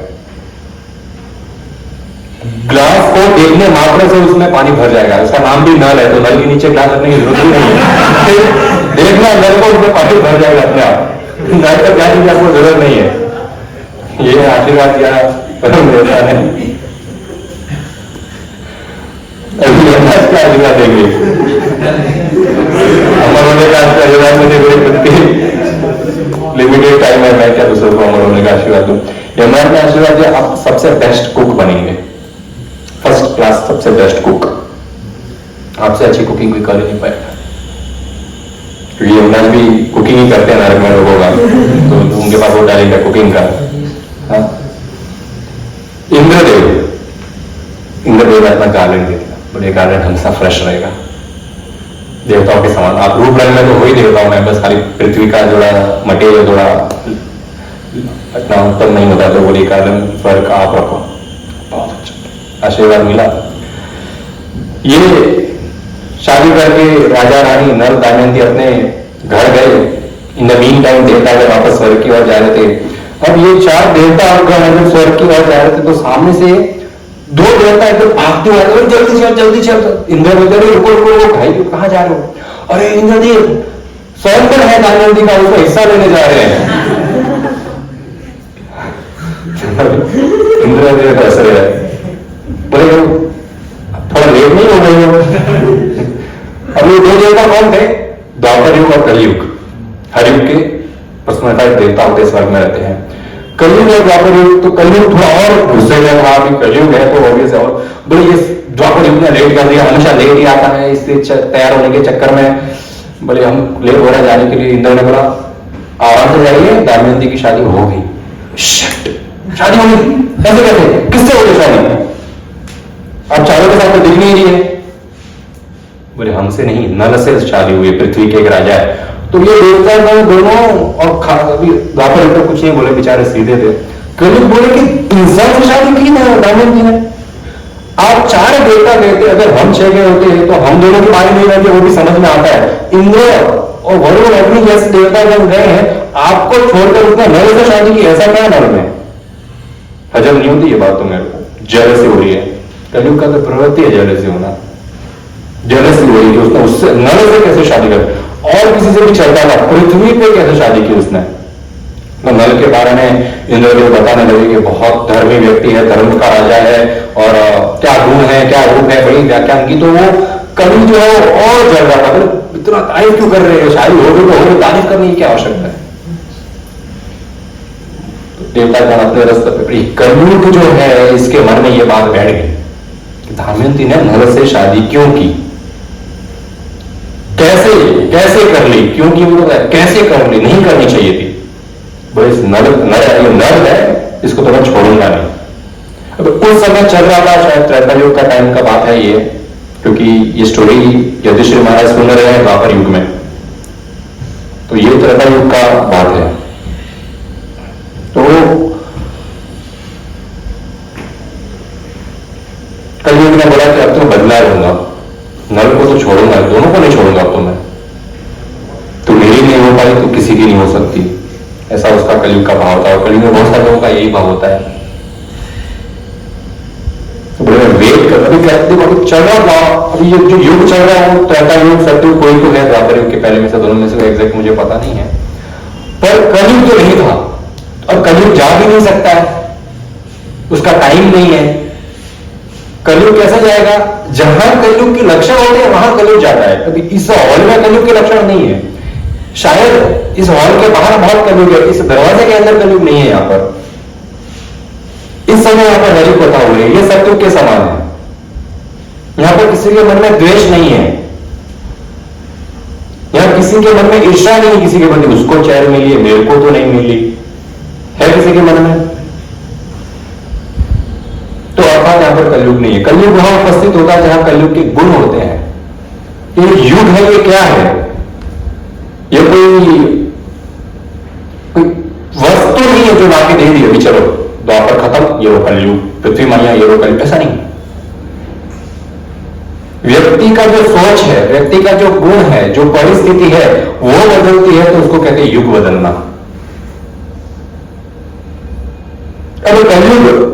ग्लास को देखने मात्र से उसमें पानी भर जाएगा। उसका नाम भी नल है, तो नल के नीचे ग्लास रखने की जरूरत ही नहीं है। देखना नल को उसमें पानी भर जाएगा अपने आप, नल तक जाने की आपको जरूरत नहीं है। ये आशीर्वाद दिया देवता ने। क्या आशीर्वाद देंगे? अमर होने का आशीर्वाद मुझे बड़ी लिमिटेड टाइम है, मैं क्या दूसरों को अमर होने का आशीर्वाद दूं? यमराज ने आशीर्वाद दिया आप सबसे बेस्ट कुक बनेंगे, फर्स्ट क्लास सबसे बेस्ट कुक। आपसे अच्छी कुकिंग कोई कर ही नहीं पाएगा, क्योंकि यमराज भी कुकिंग ही करते हैं नरक में लोगों का, तो उनके पास वो टैलेंट है कुकिंग का। इंद्रदेव अपना गार्डन देता, बोले गार्डन हमेशा फ्रेश रहेगा, देवताओं के समान। आप रूप रंग में तो वही देवताओं में, बस खाली पृथ्वी का थोड़ा मटेरियल थोड़ा इतना उत्तम नहीं होता, तो बोले गार्डन फर्क आप रखो। बहुत अच्छा आशीर्वाद मिला। ये शादी करके राजा रानी नल दमयंती अपने घर गए। इन द मीन टाइम देवता जब वापस स्वर्ग की ओर जा रहे थे, अब ये चार देवता और जब स्वर्ग की ओर जा रहे थे, तो सामने से दो देवता एकदम भागते हुए, जल्दी चल जल्दी चल। इंद्र बोलते रुको रुको रुको, भाई कहां जा रहे हो? अरे इंद्रदेव स्वयं है दमयंती का, उसका हिस्सा लेने जा रहे हैं। इंद्रदेव कैसे है, बोले थोड़ा लेट नहीं हो गई हो? अब ये दो देवता कौन थे? द्वापर युग और कलयुग। हर युग के पर्सनल देवता होते स्वर्ग में रहते हैं। कलयुग है द्वापर युग, तो कलयुग थोड़ा और गुस्से में था। अभी कलयुग है तो ऑब्वियस है। और बोले ये द्वापर युग ने लेट कर दिया, हमेशा लेट ही आता है, इससे तैयार होने के चक्कर में बोले हम लेट हो रहे जाने के लिए। इंद्र ने बोला आराम से जाइए, दमयंती की शादी हो गई। शादी हो गई? कैसे कैसे, किससे हो गई शादी? अब चारों के साथ तो दिख नहीं रही है। बोले हमसे नहीं, नल से शादी हुई, पृथ्वी के एक राजा है। तो ये देवता दोनों और द्वापर युग कुछ नहीं बोले, बेचारे सीधे थे। कलयुग बोले कि इंसान से शादी की ना दमयंती ने। आप चार देवता गए थे, अगर हम 6 गए होते तो हम दोनों की बारी नहीं रहती, वो भी समझ में आता है। इंद्र और वरुण अग्नि जैसे देवता जब गए हैं, आपको छोड़कर उसने नल से शादी की, ऐसा क्या नल में? हजम नहीं होती ये बात तो मेरे को, जेलसी हो रही है। कलयुग का तो प्रवृत्ति है जेलसी होना, जेलसी हो रही है। उसने उससे नल से कैसे शादी कर, और किसी से भी चलता था, पृथ्वी पे कैसे शादी की उसने? तो नल के बारे में इंद्रदेव बताने लगे कि बहुत धर्मी व्यक्ति है, धर्म का राजा है, और क्या गुण है क्या रूप है, बड़ी व्याख्यान की। तो वो कवि जो है और जल रहा था, इतना तारीफ क्यों कर रहे हो? शादी हो गई तो हो, तारीफ करने की क्या आवश्यकता है? देवता गण अपने रास्ते पे। कलयुग जो है इसके मन में ये बात बैठ गई, दमयंती ने नल से शादी क्यों की, कैसे कैसे कर ली, क्योंकि वो कैसे कर ली, नहीं करनी चाहिए थी। बोले नल है, इसको तो मैं छोड़ूंगा नहीं। अब उस समय चल रहा था, शायद त्रेता युग का टाइम का बात है ये, क्योंकि ये स्टोरी युधिष्ठिर महाराज सुन रहे हैं द्वापर युग में, तो ये त्रेता युग का बात है। तो कलयुग ने बोला कि अब तो बदला लूंगा, नल को तो छोड़ूंगा, दोनों को नहीं छोड़ूंगा अब तो मैं, तो मेरी नहीं हो पाई तो किसी की नहीं हो सकती। ऐसा उसका कलयुग का भाव था, और कलयुग में बहुत सारे लोगों का यही भाव होता है। वेट कर, अभी कहते अभी चल रहा, अभी ये जो युग चल रहा है त्रेता युग, सतयुग, कोई तो है द्वापर युग के पहले में से, दोनों में से एग्जैक्ट मुझे पता नहीं है, पर कलयुग तो नहीं था और कलयुग जा भी नहीं सकता है, उसका टाइम नहीं है। कलयुग कैसा जाएगा? जहां कलयुग के लक्षण होते हैं वहां कलयुग जाता है। अभी इस हॉल में कलयुग के लक्षण नहीं है, शायद इस हॉल के बाहर बहुत कलयुग है, इस दरवाजे के अंदर कलयुग नहीं है। यहां पर इस समय यहां पर हरि कथा हो रही है, ये सतयुग के समान है। यहां पर किसी के मन में द्वेष नहीं है, यहां किसी के मन में ईर्ष्या नहीं है, किसी के मन में उसको चैन मिली है मेरे को तो नहीं मिली है किसी के मन में, तो अर्थात यहां पर कलयुग नहीं है। कलयुग वहां उपस्थित होता है जहां कलयुग के गुण होते हैं। ये युग है, ये क्या है? ये कोई वस्तु नहीं है जो लाके दे दी अभी चलो द्वापर खत्म, ये वो कलयुग, पृथ्वी मैया ये वो कलयुग, ऐसा नहीं। व्यक्ति का जो सोच है, व्यक्ति का जो गुण है, जो परिस्थिति है वो बदलती है तो उसको कहते हैं युग बदलना। अब कलयुग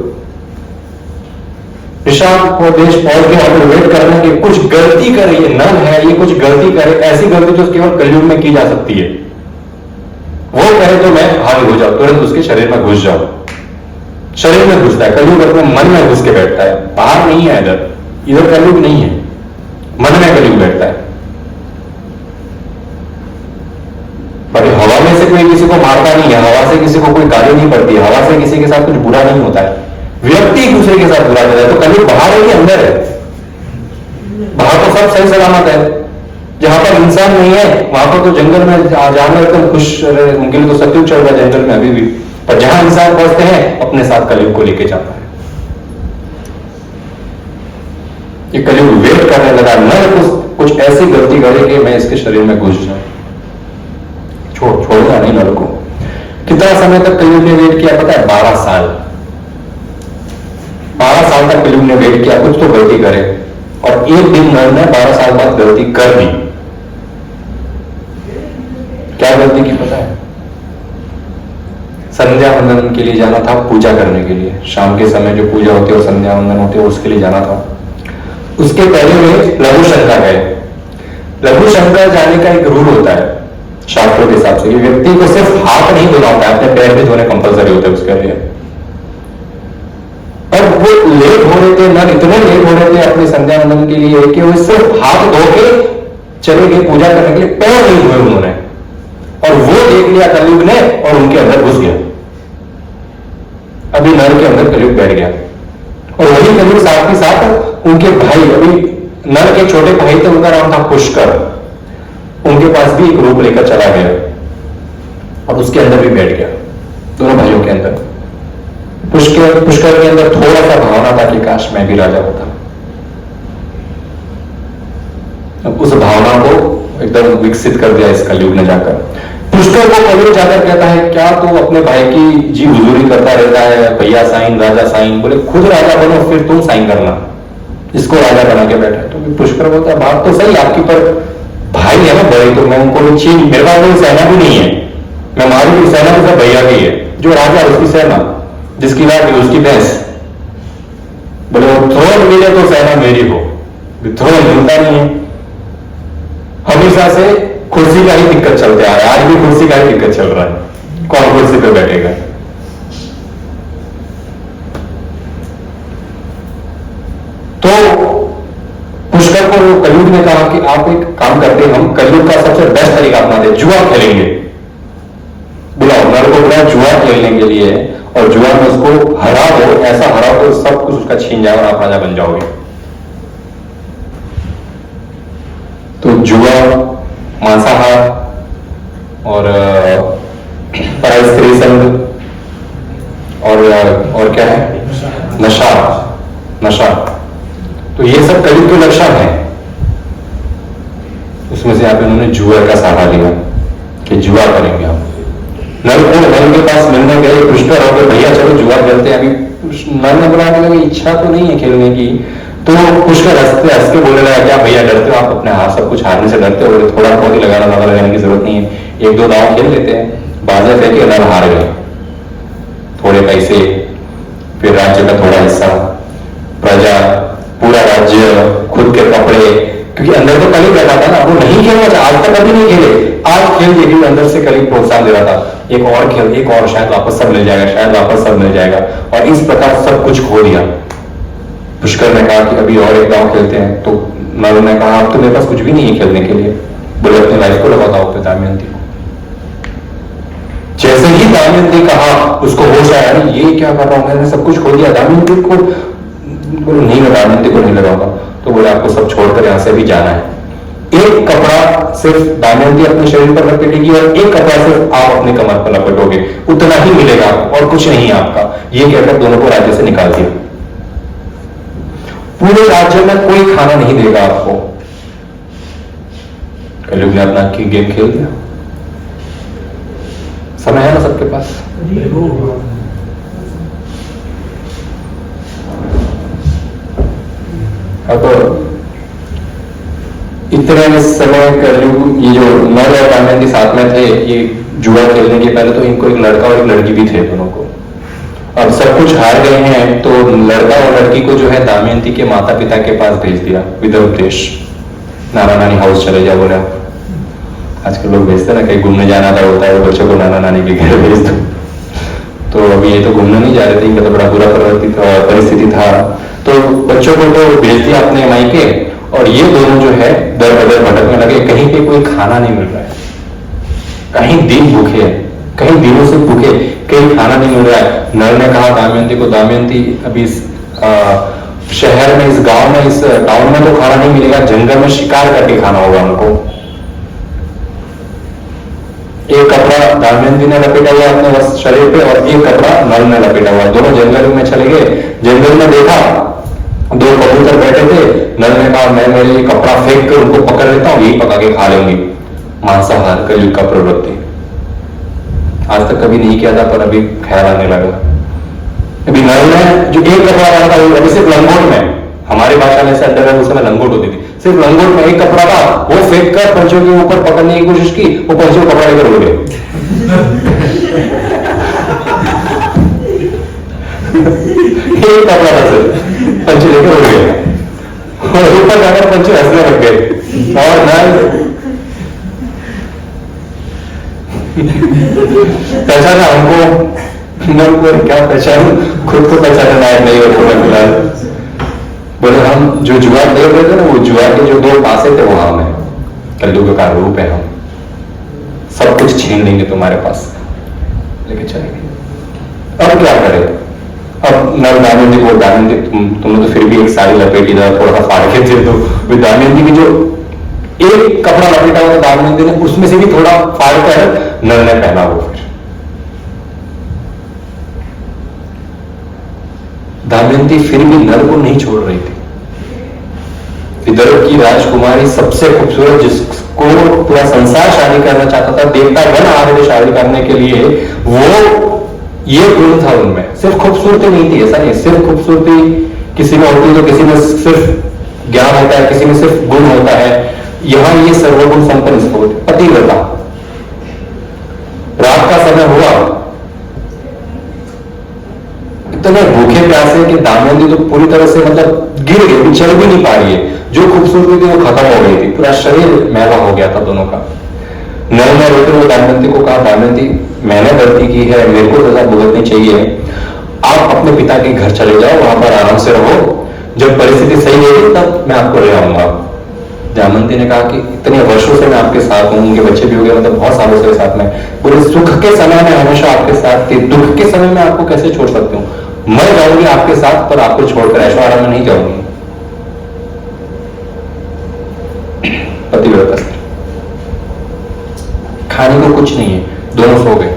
विशाल को देश पहुंच गया और वेट करना कि कुछ गलती करे, ये नल है ये कुछ गलती करे, ऐसी गलती जो केवल कलयुग में की जा सकती है, वो कहे तो मैं हावी हो जाऊं, तुरंत उसके शरीर में घुस जाओ। शरीर में घुसता है कलयुग, अपने मन में घुस के बैठता है, बाहर नहीं है, इधर कलयुग नहीं है, मन में कलयुग बैठता है। पर हवा में से कोई किसी को मारता नहीं है, हवा से किसी को कोई गाली नहीं पड़ती, हवा से किसी के साथ कुछ बुरा नहीं होता है, व्यक्ति एक दूसरे के साथ बुरा करता है। तो कलयुग बाहर है कि अंदर है? बाहर तो सब सही सलामत है, जहां पर इंसान नहीं है वहां पर तो जंगल में जानवर एकदम खुश रहे, उनके लिए तो सतयुग चल रहा है जंगल में अभी भी, पर जहां इंसान पहुंचते हैं अपने साथ कलयुग को लेके जाता है। ये कलयुग वेट करने लगा, न कुछ ऐसी गलती करे कि मैं इसके शरीर में घुस जाऊं, छोड़ना नहीं नल को। कितना समय तक कलयुग ने वेट किया पता है? 12 साल। 12 साल तक कलयुग ने वेट किया कुछ तो गलती करे, और एक दिन नर ने 12 साल बाद गलती कर दी। क्या गलती की पता है? संध्या वंदन के लिए जाना था, पूजा करने के लिए, शाम के समय जो पूजा होती है और संध्या वंदन होती है उसके लिए जाना था। उसके पहले में लघु शंका गए। लघु शंका जाने का एक रूल होता है शास्त्रों के हिसाब से, व्यक्ति को सिर्फ हाथ नहीं धोना होता है, अपने पैर भी धोने कंपलसरी होते हैं उसके लिए। और वो लेट हो रहे थे, नर इतने लेट हो रहे थे अपने संध्या वंदन के लिए कि वो सिर्फ हाथ धो के चले गए पूजा करने के लिए, पैर नहीं धोए उन्होंने, और वो देख लिया कलयुग ने और उनके अंदर घुस गया। अभी नर के अंदर कलयुग बैठ गया, और वही कलयुग साथ ही साथ उनके भाई, अभी नर के छोटे भाई थे, उनका नाम था पुष्कर, उनके पास भी एक रूप लेकर चला गया और उसके अंदर भी बैठ गया, दोनों भाइयों के अंदर। पुष्कर के अंदर थोड़ा सा भावना था कि काश मैं भी राजा होता। अब उस भावना को एकदम विकसित कर दिया इस कलयुग ने जाकर। पुष्कर को कलयुग जाकर कहता है क्या तू अपने भाई की जी हुजूरी करता रहता है, भैया साइन राजा साइन, बोले खुद राजा बनो फिर तुम साइन करना, इसको राजा बना के बैठा। तो पुष्कर बोलता है बात तो सही आपकी, पर भाई है ना बड़े, तो मैं उनको भी छीन, मेरे पास कोई सेना भी नहीं है, मैं मारी सेना तो सब भैया की है, जो राजा है उसकी सेना, जिसकी लाठी उसकी भैंस। बोले वो थ्रोन मिले तो सेना मेरी हो, थ्रोन मिलता नहीं है, हमेशा से कुर्सी का ही दिक्कत चलते आ रहा है, आज भी कुर्सी का ही दिक्कत चल रहा है, कौन कुर्सी पे बैठेगा। तो पुष्कर को कलयुग ने कहा कि आप एक काम करते हैं, हम कलयुग का सबसे बेस्ट तरीका अपनाते, जुआ खेलेंगे। बुलाओ नर को, बुलाओ जुआ खेलने के लिए, और जुआ में उसको हरा दो, ऐसा हरा दो सब कुछ उसका छीन जाएगा और आप राजा बन जाओगे। तो जुआ, मांसाहार और पराई स्त्री संग और क्या है, नशा, तो ये सब कलयुग के लक्षण है। उसमें से आप इन्होंने जुआ का सहारा लिया कि जुआ करेंगे हम। नल के पास मिलने गए, पुष्कर हो गए, भैया चलो जुआ खेलते हैं। अभी नल ने बोला कि इच्छा तो नहीं है खेलने की, तो पुष्कर हंस के बोलने लगा क्या भैया डरते हो आप, अपने हाथ सब कुछ हारने से डरते हो, थोड़ा बहुत ही लगाने की जरूरत नहीं है, एक दो दांव खेल लेते हैं। बाजे फेंके, नल हार गए, थोड़े पैसे, फिर राज्य का थोड़ा हिस्सा, प्रजा, पूरा राज्य, खुद के कपड़े, क्योंकि अंदर तो कल ही बैठा था ना, वो नहीं खेलना चाहा, आज तक कभी नहीं खेले, आज खेल दिए क्योंकि अंदर से कल ही प्रोत्साहन दे रहा था, एक और खेल, एक और, शायद वापस सब मिल जाएगा, शायद वापस सब मिल जाएगा, और इस प्रकार सब कुछ खो दिया। पुष्कर ने कहा कि अभी और एक गांव खेलते हैं, तो नल ने कहा अब तो मेरे पास कुछ भी नहीं है खेलने के लिए, बोले अपनी लाइफ को लगाओ पे दमयंती को। जैसे ही दमयंती कहा उसको होश आया, ये क्या कर रहा हूं, मैंने सब कुछ खो दिया, दमयंती को बोले नहीं, मैं दमयंती को नहीं लगाऊंगा। तो बोले आपको सब छोड़कर यहां से भी जाना है, एक कपड़ा सिर्फ दमयंती अपने शरीर पर लपेटेगी और एक कपड़ा सिर्फ आप अपने कमर पर लपेटोगे, उतना ही मिलेगा और कुछ नहीं है आपका। ये कहकर दोनों को राज्य से निकाल दिया। पूरे राज्य में कोई खाना नहीं देगा आपको। कलयुग ने अपना गेम खेल दिया। समय है ना सबके पास? अब इतने समय कलयुग, ये जो नल और दमयंती साथ में थे, ये जुआ खेलने के पहले तो इनको एक लड़का और एक लड़की भी थे दोनों को। अब सब कुछ हार गए हैं तो लड़का और लड़की को जो है दमयंती के माता पिता के पास भेज दिया, विदर्भ देश, नाना नानी हाउस चले जाओ। बोले आजकल लोग भेजते ना, कहीं घूमने जाना था होता है, बच्चों को नाना नानी के घर भेज दो। तो अभी ये तो घूमने नहीं जा रहे थे, इनका तो बड़ा बुरा परिस्थिति था, तो बच्चों को तो भेज दिया अपने मायके, और ये दोनों जो है दर बदर भटकने लगे। कहीं पे कोई खाना नहीं मिल रहा है, कहीं दिन भूखे हैं, कहीं दिनों से भूखे, कहीं खाना नहीं मिल रहा है। नल ने कहा दमयंती को, दमयंती अभी इस शहर में, इस गांव में, इस टाउन में तो खाना नहीं मिलेगा, जंगल में शिकार करके खाना होगा उनको। एक कपड़ा दमयंती ने लपेटा हुआ अपने शरीर पे और एक कपड़ा नल ने लपेटा हुआ, दोनों जंगल में चले गए। जंगल में देखा दो कबूतर बैठे थे, नल ने कहा मैं मेरे लिए कपड़ा फेंक कर उनको पकड़ लेता हूं, यही पका के खा लेंगे। मांसाहार कलयुग का प्रवृत्ति, आज तक कभी नहीं किया था पर अभी ख्याल आने लगा। अभी नल ने जो एक कपड़ा रहा था वो अभी सिर्फ लंगोट में, हमारी भाषा में से अंडर है, उस समय लंगोट होती थी, सिर्फ लंगोट में एक कपड़ा था, वो फेंक कर पंचों के ऊपर पकड़ने की कोशिश की, वो पंचों कपड़ा लेकर उड़ गए। एक कपड़ा था सिर्फ, पंचे लेकर उड़ गए, और ऊपर जाकर पंचे हंसने लग गए। और नल पहचाना हमको, नल को क्या पहचान, खुद को पहचानने लायक नहीं होता फिलहाल। बोले हम जो जुआ देख रहे थे ना, वो जुआ के जो दो पासे थे वो हम है, कलयुग का रूप है, हम सब कुछ छीन लेंगे तुम्हारे पास, लेके चलेंगे। अब क्या करें? अब नल दमयंती को, दमयंती तुमने तो फिर भी एक साड़ी लपेटी था, थोड़ा सा फाड़ के दे दो। दमयंती की जो एक कपड़ा लपेटा हुआ दमयंती ने उसमें से भी थोड़ा फाड़ कर नल ने पहना। वो फिर दमयंती फिर भी नल को नहीं छोड़ रही थी। विदर्भ की राजकुमारी सबसे खूबसूरत, जिसको पूरा संसार शादी करना चाहता था, देवता गण आ रहे थे शादी करने के लिए, वो ये गुण था उनमें। सिर्फ खूबसूरती नहीं थी, ऐसा नहीं, सिर्फ खूबसूरती किसी में होती तो किसी में सिर्फ ज्ञान होता है, किसी में सिर्फ गुण होता है। यहां ये सर्वगुण संपन्न इसको होते, पतिव्रता। रात का समय हुआ, इतने भूखे प्यासे कि दमयंती तो पूरी तरह से मतलब गिर गई, चल भी नहीं पा रही है। जो खूबसूरती थी वो खत्म हो गई थी, पूरा शरीर मैला हो गया था दोनों का। नल ने रोते हुए दमयंती को कहा, दमयंती मैंने गलती की है, मेरे को सजा भुगतनी चाहिए, आप अपने पिता के घर चले जाओ, वहां पर आराम से रहो, जब परिस्थिति सही होगी तब मैं आपको ले आऊंगा। दमयंती ने कहा कि इतने वर्षों से मैं आपके साथ हूं, उनके बच्चे भी हो गए, मतलब बहुत सालों से साथ में, पूरे सुख के समय में हमेशा आपके साथ थी, दुख के समय में आपको कैसे छोड़ सकती हूँ? मैं जाऊंगी आपके साथ, पर आपको छोड़कर ऐशो आराम में नहीं जाऊंगी। पतिव्रता से खाने को कुछ नहीं है, दोनों सो गए।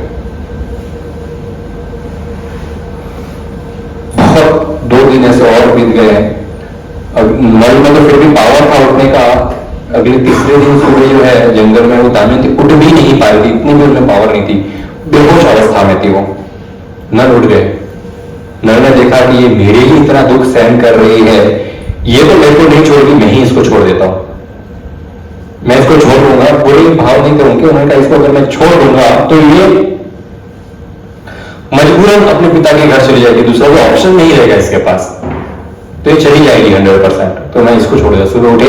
बहुत 2 दिन ऐसे और बीत गए। अब नल में तो फिर भी पावर था उठने का। अगले तीसरे दिन सुबह जो है जंगल में वो दमयंती उठ भी नहीं पा रही थी, इतनी भी उनमें पावर नहीं थी, बेहोश अवस्था में थी वो। नल उठ गए। नल ने देखा कि ये मेरे ही इतना दुख सहन कर रही है, ये तो मेरे को नहीं छोड़गी, मैं ही इसको छोड़ देता हूं, मैं इसको छोड़ दूंगा। कोई भाव नहीं करूंगी, उन्होंने कहा इसको अगर मैं छोड़ दूंगा तो ये मजबूरन अपने पिता के घर चली जाएगी, दूसरा कोई ऑप्शन नहीं रहेगा इसके पास। तो ये चली जाएगी 100%। तो मैं इसको छोड़ दिया। सुबह उठे,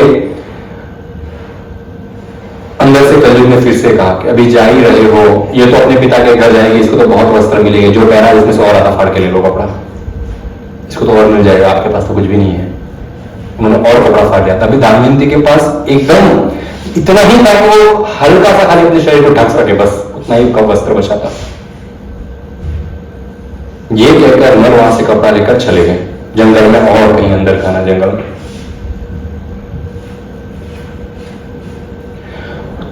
अंदर से कलयुग ने फिर से कहा कि अभी जा ही रहे हो, ये तो अपने पिता के घर जाएगी, इसको तो बहुत वस्त्र मिलेंगे, जो पहना है उसमें से और आधा फाड़ के ले लो कपड़ा, इसको तो और मिल जाएगा, आपके पास तो कुछ भी नहीं है। उन्होंने और कपड़ा फाड़ दिया। तभी दमयंती के पास एकदम इतना ही था कि वो हल्का सा खाली अपने शरीर को ढक सके, बस उतना ही का वस्त्र बचा था। ये कहकर नर वहां से कपड़ा लेकर चले गए जंगल में, और कहीं अंदर खाना जंगल में।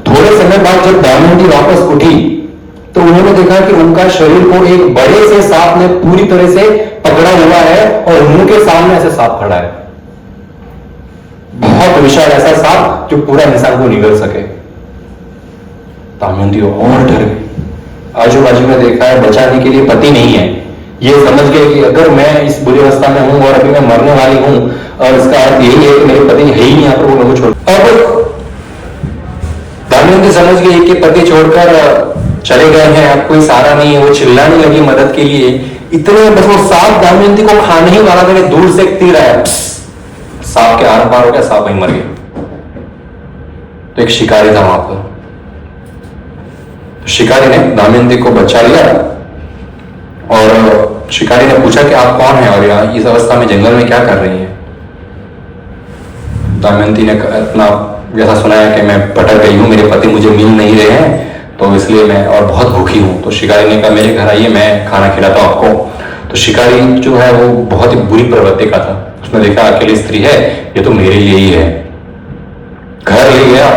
थोड़े समय बाद जब दमयंती वापस उठी तो उन्होंने देखा कि उनका शरीर को एक बड़े से सांप ने पूरी तरह से पकड़ा हुआ है और मुंह के सामने ऐसे सांप खड़ा है, बहुत विशाल ऐसा सांप जो पूरा इंसान को निगल सके। दमयंती और डर गई। आजू बाजू में देखा है, बचाने के लिए पति नहीं है। ये समझ गए कि अगर मैं इस बुरी अवस्था में हूं और अभी मैं मरने वाली हूं, और इसका अर्थ यही है कि मेरे पति है ही नहीं यहाँ पर, वो लोगों छोड़। अब दमयंती समझ गई कि पति छोड़कर चले गए हैं, अब कोई सहारा नहीं है। वो चिल्लाने लगी मदद के लिए। इतने बस वो सांप दमयंती को खाने ही वाला था, दूर से एक तीर आया, सांप के आर पार हो गया, सांप वहीं मर गया। तो एक शिकारी था वहां पर, शिकारी ने दमयंती को बचा लिया और शिकारी ने पूछा कि आप कौन हैं और यहाँ इस अवस्था में जंगल में क्या कर रही हैं। दमयंती ने अपना जैसा सुनाया कि मैं भटक गई हूं, मेरे पति मुझे मिल नहीं रहे हैं, तो इसलिए मैं और बहुत भूखी हूं। तो शिकारी ने कहा मेरे घर आइए, मैं खाना खिलाता हूं आपको। तो शिकारी जो है वो बहुत ही बुरी प्रवृत्ति का था। उसने देखा अकेली स्त्री है, ये तो मेरे लिए ही है, घर ले गया।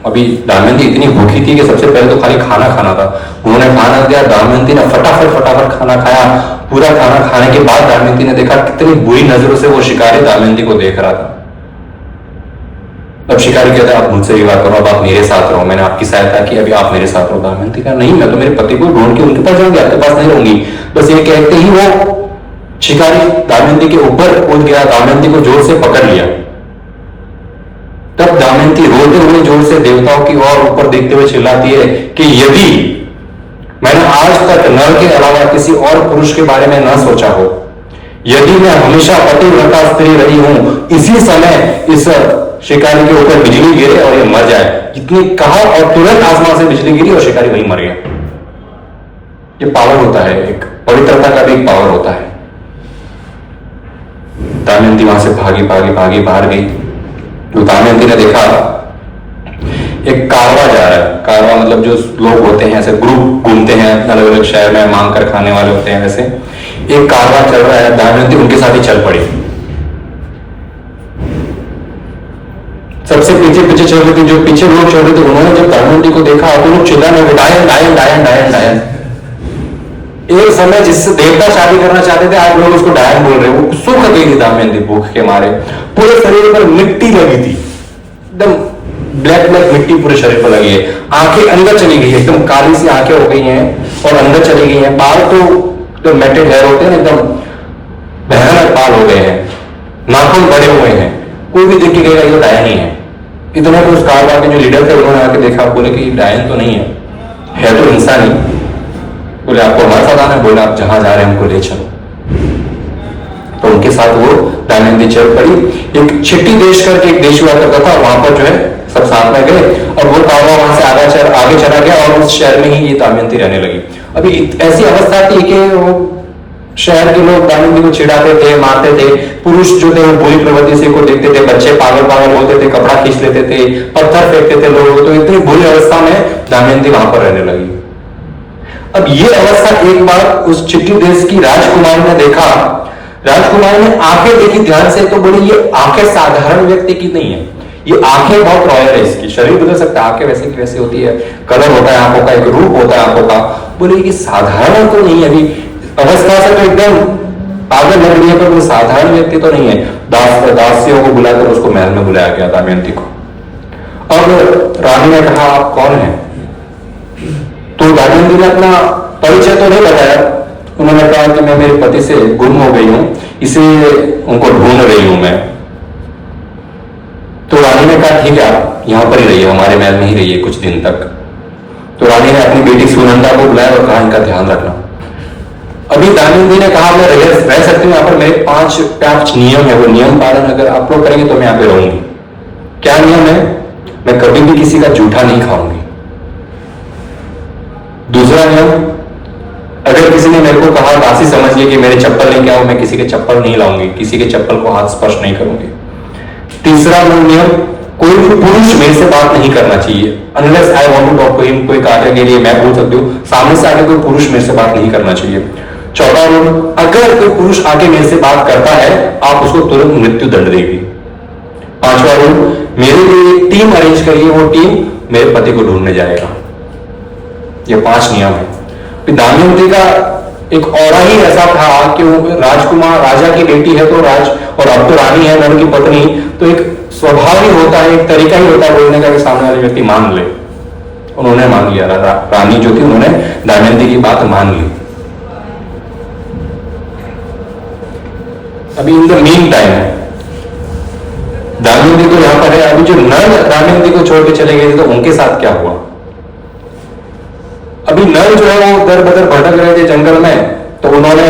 अभी दमयंती इतनी भूखी थी कि सबसे पहले तो खाली खाना खाना था। उन्होंने खाना दिया, दमयंती ने फटाफट खाना खाया। पूरा खाना खाने के बाद दमयंती ने देखा कितनी बुरी नजरों से वो शिकारी दमयंती को देख रहा था। अब शिकारी कहता है आप मुझसे विवाह करो, अब आप मेरे साथ रहो, मैंने आपकी सहायता की, अभी आप मेरे साथ रहो। दमयंती कहा नहीं, मैं तो मेरे पति को ढूंढ के उनके पास जाऊंगी, आपके पास नहीं रहूंगी। बस ये कहते ही वो शिकारी दमयंती के ऊपर कूद गया, दमयंती को जोर से पकड़ लिया। तब दमयंती रोते हुए जोर से देवताओं की ओर ऊपर देखते हुए चिल्लाती है कि यदि मैंने आज तक नर के अलावा किसी और पुरुष के बारे में न सोचा हो, यदि मैं हमेशा पतिव्रता स्त्री रही हूं, इसी समय इस शिकारी के ऊपर बिजली गिरे और ये मर जाए। इतनी कहा और तुरंत आसमान से बिजली गिरी और शिकारी वहीं मर गया। ये पावर होता है, एक पवित्रता का भी एक पावर होता है। दमयंती वहां से भागी बाहर गई। तो दमयंती ने देखा एक कारवा जा रहा है। कारवा मतलब जो लोग होते हैं ऐसे ग्रुप घूमते हैं अलग अलग शहर में, मांग कर खाने वाले होते हैं, वैसे एक कारवा चल रहा है। दमयंती उनके साथ ही चल पड़ी। सबसे पीछे चल रही थी, जो पीछे लोग चल रहे थे उन्होंने जब दमयंती को देखा तो लोग चिल्लाने लगे डायन डायन डायन डायन डायन। एक समय जिससे देवता शादी करना चाहते थे, आज लोग उसको डायन बोल रहे। वो सूख गई थी दमयंती भूख के मारे, पूरे शरीर पर मिट्टी लगी थी, एकदम ब्लैक मिट्टी पूरे शरीर पर लगी है। आंखें अंदर चली गई, एकदम काली सी आंखें हो गई हैं और अंदर चली गई हैं। बाल तो जो मेटेड हेयर होते हैं एकदम भयानक बाल हो गए हैं, नाखून बड़े हुए हैं। कोई भी देख के कहेगा ये डायन ही है। इतना तो उस कारवां के जो लीडर थे उन्होंने आके देखा, बोले कि डायन तो नहीं है तो इंसान ही। बोले आपको हमारे साथ आना है? बोले आप जहां जा रहे हैं हमको ले चलो। तो उनके साथ वो दमयंती चल पड़ी। एक छिट्टी देश करके एक देश हुआ करता था, वहां पर जो है सब साथ में गए और वो कारवां वहां से आगे चला गया और उस शहर में ही ये दमयंती रहने लगी। अभी ऐसी अवस्था थी कि वो शहर के लोग दमयंती को छिड़ाते थे, मारते थे। पुरुष जो थे वो बुरी प्रवृत्ति से को देखते थे, बच्चे पागल होते थे, कपड़ा खींच लेते थे, पत्थर फेंकते थे लोग। तो इतनी बुरी अवस्था में दमयंती वहां पर रहने लगी। अब ये अवस्था एक बार उस छिट्टी देश की राजकुमारी ने देखा। राजकुमारी ने आंखें देखी ध्यान से, तो बोली ये आंखें साधारण व्यक्ति की नहीं है, ये आंखें बहुत रॉयल है, इसकी शरीर बदल सकता है, आंखें वैसे की वैसी होती है, कलर होता है आंखों का, एक रूप होता है आंखों का। बोले कि साधारण तो नहीं है, अभी अवस्था से तो एकदम पागल लग रही है, पर वो साधारण व्यक्ति तो नहीं है। दासियों को बुलाकर उसको महल में बुलाया गया दमयंती को। अब रानी ने कहा आप कौन है? तो दमयंती ने अपना परिचय तो नहीं बताया। उन्होंने कहा कि मैं मेरे पति से गुम हो गई हूं, इसीलिए उनको ढूंढ रही हूं मैं। तो रानी ने कहा ठीक है आप यहां पर ही रहिए, हमारे महल में ही रहिए कुछ दिन तक। तो रानी ने अपनी बेटी सुनंदा को बुलाया और कहा इनका ध्यान रखना। अभी दानिंदी ने कहा मैं रह सकती हूँ यहाँ पर, मेरे 5 नियम है, वो नियम पालन अगर आप लोग करेंगे तो मैं यहाँ पे रहूंगी। क्या नियम है? मैं कभी भी किसी का जूठा नहीं खाऊंगी। दूसरा नियम, अगर किसी ने मेरे को कहा दासी समझ लिया कि मेरे चप्पल लेके आओ, मैं किसी के चप्पल नहीं लाऊंगी, किसी के चप्पल को हाथ स्पर्श नहीं करूंगी। तीसरा नियम, कोई भी पुरुष मेरे से बात नहीं करना चाहिए unless I want to talk to him. कोई कार्य के लिए मैं बोल सकती हूँ, सामने से आके कोई पुरुष मेरे से बात नहीं करना चाहिए। चौथा रूल, अगर कोई पुरुष आके मेरे से बात करता है आप उसको तुरंत मृत्यु दंड देगी। पांचवा रूल, मेरे लिए एक टीम अरेंज करिए, वो टीम मेरे पति को ढूंढने जाएगा। ये 5 नियम है। दमयंती का एक और ही ऐसा था कि वो राजकुमार राजा की बेटी है तो राज, और अब तो रानी है, नल की पत्नी, तो एक स्वभाव ही होता है, एक तरीका ही होता है बोलने का कि सामने वाले व्यक्ति मान ले। उन्होंने मान लिया, रानी जो थी उन्होंने दमयंती की बात मान ली। अभी in the mean time Damayanti तो यहां पर है, अभी जो नल दमयंती को छोड़ के चले गए थे तो उनके साथ क्या हुआ? अभी नल जो है वो दर बदर भटक रहे थे जंगल में, तो उन्होंने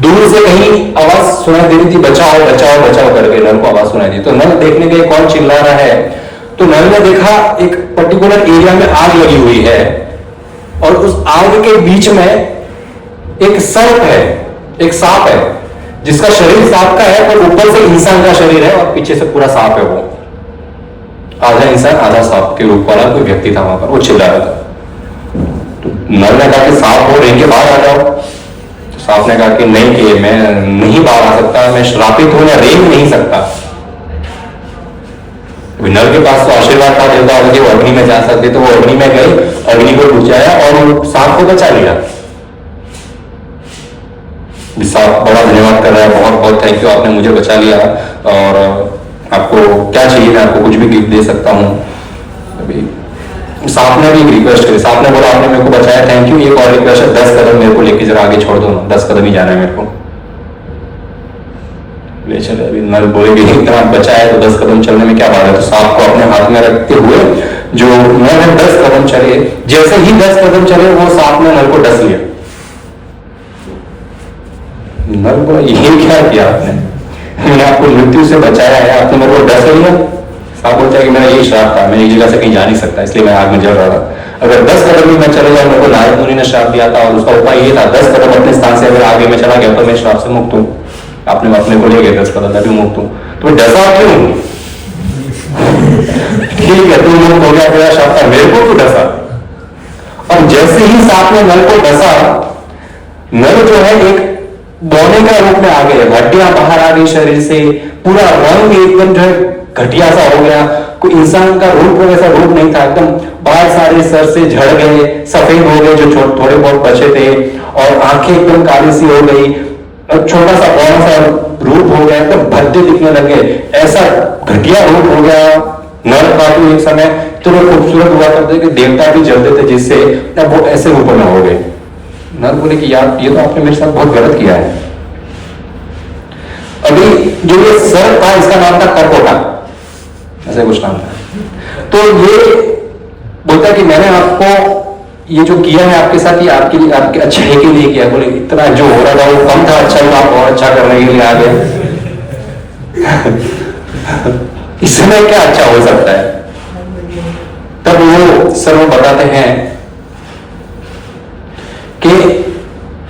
दूर से कहीं आवाज सुनाई दे रही थी, बचाओ बचाओ बचाओ करके नल को आवाज सुनाई दी। तो नल देखने गए कौन चिल्ला रहा है, तो नल ने देखा एक पर्टिकुलर एरिया में आग लगी हुई है और उस आग के बीच में एक सर्प है, एक सांप है, जिसका शरीर सांप का है पर ऊपर से इंसान का शरीर है और पीछे से पूरा सांप है। वो आधा इंसान आधा सांप के रूप वाला कोई व्यक्ति था वहां पर, वो चिल्ला रहा था। तो नल ने कहा कि सांप हो रेंग के बाहर आ जाओ। तो सांप ने कहा कि नहीं, कि मैं नहीं बाहर आ सकता, मैं श्रापित हूं, या रेंग नहीं सकता। नल के पास तो आशीर्वाद था देवता कि वो अग्नि में जा सकते, तो वो अग्नि में गए, अग्नि को बुझाया और सांप को बचा लिया। बड़ा धन्यवाद कर रहा है, बहुत बहुत थैंक यू, आपने मुझे बचा लिया। और आपको क्या चाहिए, मैं आपको कुछ भी गिफ्ट दे सकता हूँ। अभी सांप ने भी एक रिक्वेस्ट करी, सांप ने बोला आपने मेरे को बचाया, थैंक यू, एक और रिक्वेस्ट है, 10 कदम मेरे को लेके जरा आगे छोड़ दो ना, 10 कदम ही जाना है मेरे को, ले चले। अभी नल बोलेगी इतना बचाया तो 10 कदम चलने में क्या बात है। तो सांप को अपने हाथ में रखते हुए जो नल है 10 कदम चले, जैसे ही 10 कदम चले वो सांप ने नल को डस लिया। नल को ये क्या किया आपने, मैंने आपको मृत्यु से बचाया है, आपने मेरे को डस लिया। सांप बोलता है कि मेरा यही श्राप था, मैं एक जगह से कहीं जा नहीं सकता, इसलिए मैं आग में जल रहा था। अगर 10 कदम भी मैं चले जाऊं, मेरे को नारद मुनि ने श्राप दिया था और उसका उपाय ये था 10 कदम अपने स्थान से अगर आगे में चला गया तो मैं श्राप से मुक्त हूं। आपने अपने को ले गए 10 कदम, मैं भी मुक्त हूं, तो डसा क्यों? ठीक है, तू मुक्त हो गया, तेरा श्राप था, मेरे को तू डसा। और जैसे ही सांप ने नल को डसा, नल जो है एक बौने का रूप में आ गए, हड्डियां बाहर आ गई शरीर से, पूरा रंग एकदम जो है घटिया सा हो गया, कोई इंसान का रूप वैसा रूप नहीं था, एकदम बाल सारे सर से झड़ गए, सफेद हो गए जो थोड़े बहुत बचे थे, और आंखें एकदम काली सी हो गई, और छोटा सा बौना सा रूप हो गया, एकदम भद्दे दिखने लगे, ऐसा घटिया रूप हो गया। नर काटू एक समय तो खूबसूरत हुआ करते कि देवता भी जलते थे जिससे, तब वो ऐसे रूप में हो गए। नर बोले कि यार ये तो आपने मेरे साथ बहुत गलत किया है। अभी जो ये सर्प था इसका नाम था करकोटा, ऐसे कुछ नाम था। तो ये बोलता है कि मैंने आपको ये जो किया है आपके साथ, ये आपके अच्छाई के लिए किया। बोले इतना जो हो रहा था वो कम था, अच्छा हुआ आप और अच्छा करने के लिए आ गए। इसमें क्या अच्छा हो सकता है? तब वो सर्व बताते हैं कि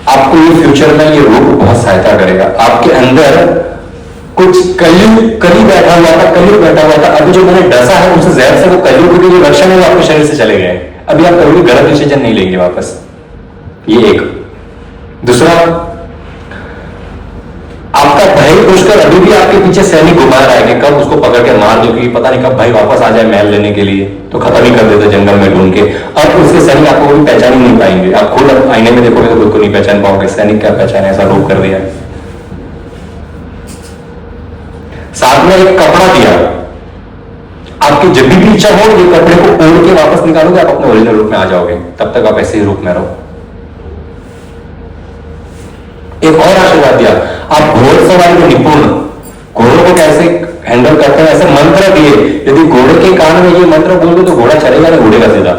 आपको ये फ्यूचर में ये रूप बहुत सहायता करेगा। आपके अंदर कुछ कलयुग बैठा हुआ था, अभी जो मैंने डसा है उनसे जहर से वो कलयुग के जो लक्षण है वो आपके शरीर से चले गए। अभी आप कभी भी गलत डिसीजन नहीं लेंगे वापस। ये एक। दूसरा, आपका भय पुष्कर अभी भी आपके पीछे सैनिक घुमा रहा है कि कब उसको पकड़ के मार दो, क्योंकि पता नहीं कब भाई वापस आ जाए महल लेने के लिए, तो खत्म ही कर देते जंगल में ढूंढ के। अब उसके सैनिक आपको भी पहचान ही नहीं पाएंगे। आप खुद आईने में देखोगे तो खुद को नहीं पहचान पाओगे, सैनिक क्या पहचान, ऐसा रूप कर दिया। साथ में एक कपड़ा दिया, आपकी जब भी इच्छा हो ये कपड़े को ओढ़ के वापस निकालोगे, आप अपने ओरिजिनल रूप में आ जाओगे, तब तक आप ऐसे ही रूप में रहो। एक और आशीर्वाद दिया, आप घोड़सवारी में निपुण, घोड़ों को कैसे हैंडल करते हैं ऐसे मंत्र दिए, यदि घोड़े के कान में ये मंत्र बोलोगे तो घोड़ा चलेगा नहीं, उड़ेगा सीधा।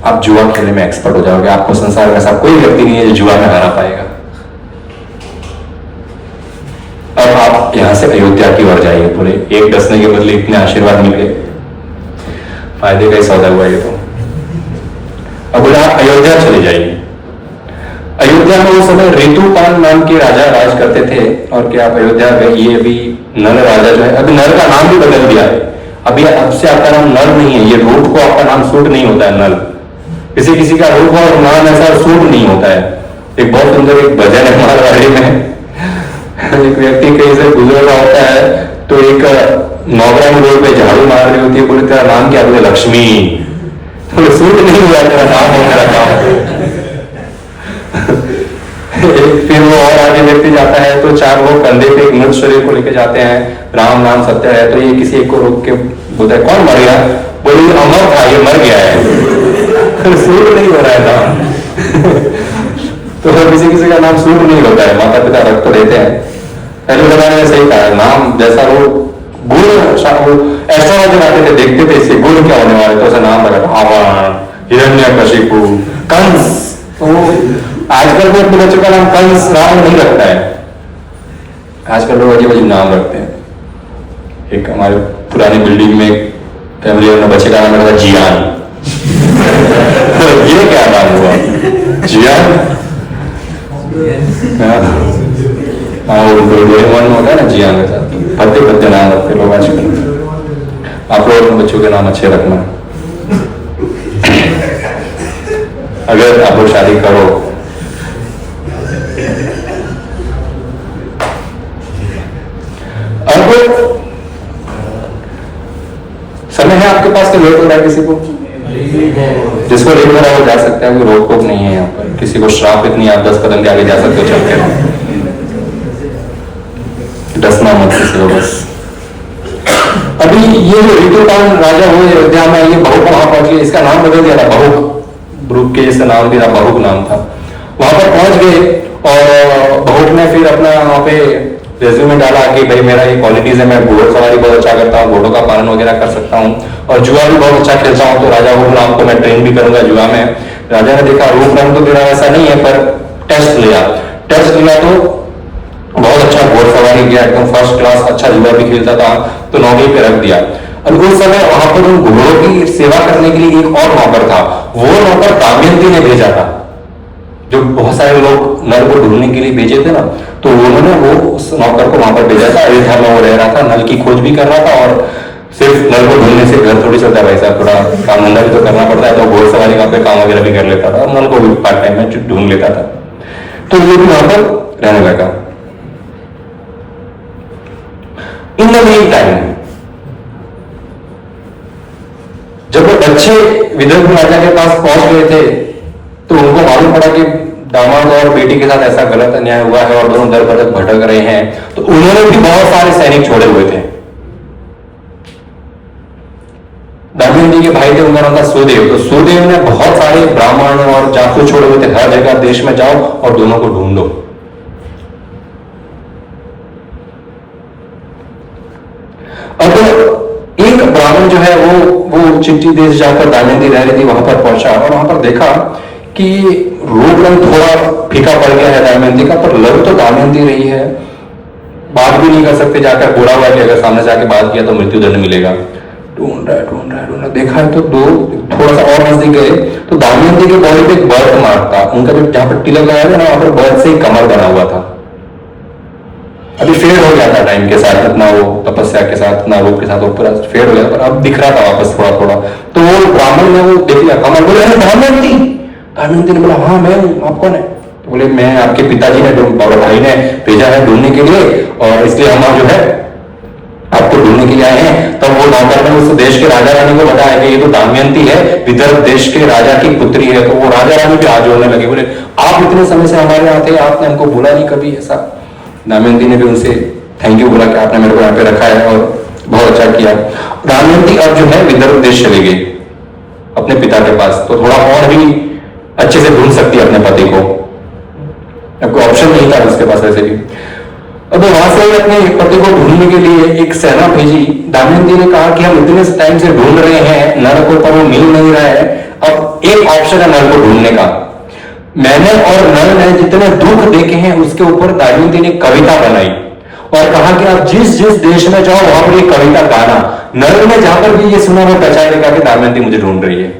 आप जुआ खेलने में एक्सपर्ट हो जाओगे। आपको संसार में ऐसा कोई व्यक्ति नहीं है जो जुआ में हरा पाएगा। अब आप यहां से अयोध्या की ओर जाइए, पूरे एक डसने के बदले इतने आशीर्वाद मिल गए, फायदे का ही सौदा हुआ ये तो। अब बोले आप अयोध्या चले जाइए। अयोध्या में उस समय ऋतुपाल नाम के राजा राज करते थे, और क्या आप अयोध्या गए, ये अभी नल राजा जो है, अभी नल का नाम भी बदल दिया है। अभी अब से आपका नाम नल नहीं है, ये रूप को आपका नाम सूट नहीं होता है नल। किसी किसी का रूप और नाम ऐसा सूट नहीं होता है। एक बहुत सुंदर एक भजन है मारवाड़ी में, एक व्यक्ति कहीं से गुजर रहा होता है तो एक नौकरानी रोड पे झाड़ू मार रही होती है, बोले तेरा नाम क्या, बोले लक्ष्मी। तो सूट नहीं हुआ तेरा नाम हो मेरा नाम। फिर वो और आगे व्यक्ति जाता है तो चार लोग कंधे पे एक मृत शरीर को लेके जाते हैं, राम नाम सत्य है। तो ये किसी एक को रोक के बोलता है कौन मर गया, बोले अमर था, ये मर गया है। सूट नहीं हो रहा है नाम। तो किसी किसी का नाम सूट नहीं होता है, माता पिता रख तो देते हैं। पहले जमाने में सही कहा, नाम जैसा वो गुण एस्ट्रोलॉजर आते थे, देखते थे इससे गुण क्या होने वाले, तो ऐसा नाम लगा रावण, हिरण्यकशिपु, कंस। आजकल को अपने बच्चों का नाम कंस रावण नहीं रखता है, आजकल लोग अजीब अजीब नाम रखते हैं। एक हमारे पुरानी बिल्डिंग में फैमिली में बच्चे का नाम रखा जियान। ये क्या नाम हुआ, जियान? हाँ वो डोरेमोन होता है ना जियान के साथ, भद्दे भद्दे नाम रखते लोग आजकल। आप लोग अपने बच्चों के नाम अच्छे रखना। अगर आप लोग शादी करो, अब समय है आपके पास, तो लेट हो रहा है किसी को, जिसको लेट हो रहा है वो जा सकता है, कोई रोक टोक नहीं है यहाँ पर। किसी को श्राप इतनी, आप 10 कदम के आगे जा सकते हो चल के, डसना मत किसी को बस। अभी ये जो ऋतुपाल राजा हुए अयोध्या में, ये बहुक वहां पहुंच गए, इसका नाम बदल दिया था, बहुक, ब्रुक के जैसे नाम दिया, बहुक नाम था। वहां पर पहुंच गए और बहुक ने फिर अपना वहां पे रेज्यूमे डाला कि भाई मेरा ये क्वालिटीज है, मैं घोड़सवारी बहुत अच्छा करता हूँ, घोड़ों का पालन वगैरह कर सकता हूँ, और जुआ भी बहुत अच्छा खेलता हूँ। तो राजा को बोला आपको मैं ट्रेन भी करूंगा जुआ में। राजा ने देखा रूप रंग तो मेरा ऐसा नहीं है, पर टेस्ट लिया तो बहुत अच्छा घोड़सवारी किया, एकदम फर्स्ट क्लास, अच्छा जुआ भी खेलता था, तो नौकरी पे रख दिया। और उस समय वहां पर उन घोड़ों की सेवा करने के लिए एक और नौकर था, वो नौकर दमयंती ने भेजा था। जो बहुत सारे लोग नल को ढूंढने के लिए भेजे थे ना, तो उन्होंने वो उस नौकर को वहां पर भेजा था। अयोध्या में वो रह रहा था, नल की खोज भी कर रहा था, और सिर्फ नल को ढूंढने से घर थोड़ी चलता है भाई साहब, थोड़ा काम धंधा भी तो करना पड़ता है। तो घोड़सवारी का पे काम वगैरह भी कर लेता था, और नल को भी पार्ट टाइम में ढूंढ लेता था। तो वो भी वहां पर रहने लगा। इन द मेन टाइम जब वो बच्चे विदर्भ राजा के पास पहुंच गए थे, तो उनको मालूम पड़ा कि दामाद और बेटी के साथ ऐसा गलत अन्याय हुआ है और दोनों दर बदर भटक रहे हैं। तो उन्होंने भी बहुत सारे सैनिक छोड़े हुए थे। दमयंती के भाई थे, उनका नाम था सुदेव। तो सुदेव ने बहुत सारे ब्राह्मण और जासूस छोड़े हुए थे, हर जगह देश में जाओ और दोनों को ढूंढो। अब एक ब्राह्मण जो है वो चिट्ठी देश जाकर दमयंती रह रही थी, वहां पर पहुंचा और वहां पर देखा कि रूप रंग थोड़ा फीका पड़ गया है दमयंती का, पर लग तो दमयंती रही है। बात भी नहीं कर सकते, जाकर बोला हुआ कि अगर सामने जाके बात किया तो मृत्यु दंड मिलेगा। ढूंढ रहा देखा है तो थोड़ा सा और नजदीक गए तो दमयंती के बॉडी पे एक बर्थ मार्क था। उनका जो जहां पर तिलक लगाया था ना, वहां पर बर्थ से ही कमर बना हुआ था। अभी फेड हो गया था टाइम के साथ, इतना वो तपस्या के साथ, इतना रूप के साथ वो पूरा फेड हो गया, पर अब दिख रहा था वापस थोड़ा थोड़ा। तो वो ब्राह्मण ने वो देख लिया, कमर, बोले दमयंती। दमयंती ने बोला हाँ मैं हूँ, आप कौन है? तो बोले मैं आपके पिताजी ने, बड़े भाई ने भेजा है ढूंढने के लिए, और इसलिए हम जो है आपको ढूंढने के लिए आए हैं। तब वो नौकर ने उस देश के राजा रानी को बताया कि ये तो दमयंती है, विदर्भ देश के राजा की पुत्री है। तो वो राजा रानी भी हाथ जोड़ने लगे, बोले आप इतने समय से हमारे यहाँ थे, आपने हमको बोला नहीं कभी ऐसा। दमयंती ने भी उनसे थैंक यू बोला कि आपने मेरे को यहाँ पे रखा है और बहुत अच्छा किया। दमयंती अब जो है विदर्भ देश चली गई अपने पिता के पास, तो थोड़ा और भी अच्छे से ढूंढ सकती है अपने पति को, अब कोई ऑप्शन नहीं था उसके पास वैसे भी। अब वहां से अपने पति को ढूंढने के लिए एक सेना भेजी। दमयंती ने कहा कि हम इतने टाइम से ढूंढ रहे हैं नर को, पर वो मिल नहीं रहा है। अब एक ऑप्शन है नल को ढूंढने का। मैंने और नल ने जितने दुख देखे हैं उसके ऊपर दमयंती ने कविता बनाई और कहा कि आप जिस जिस देश में जाओ वहां पर ये कविता गाना। नल ने जहां पर भी ये सुना वो पहचानेगा कि दमयंती मुझे ढूंढ रही है।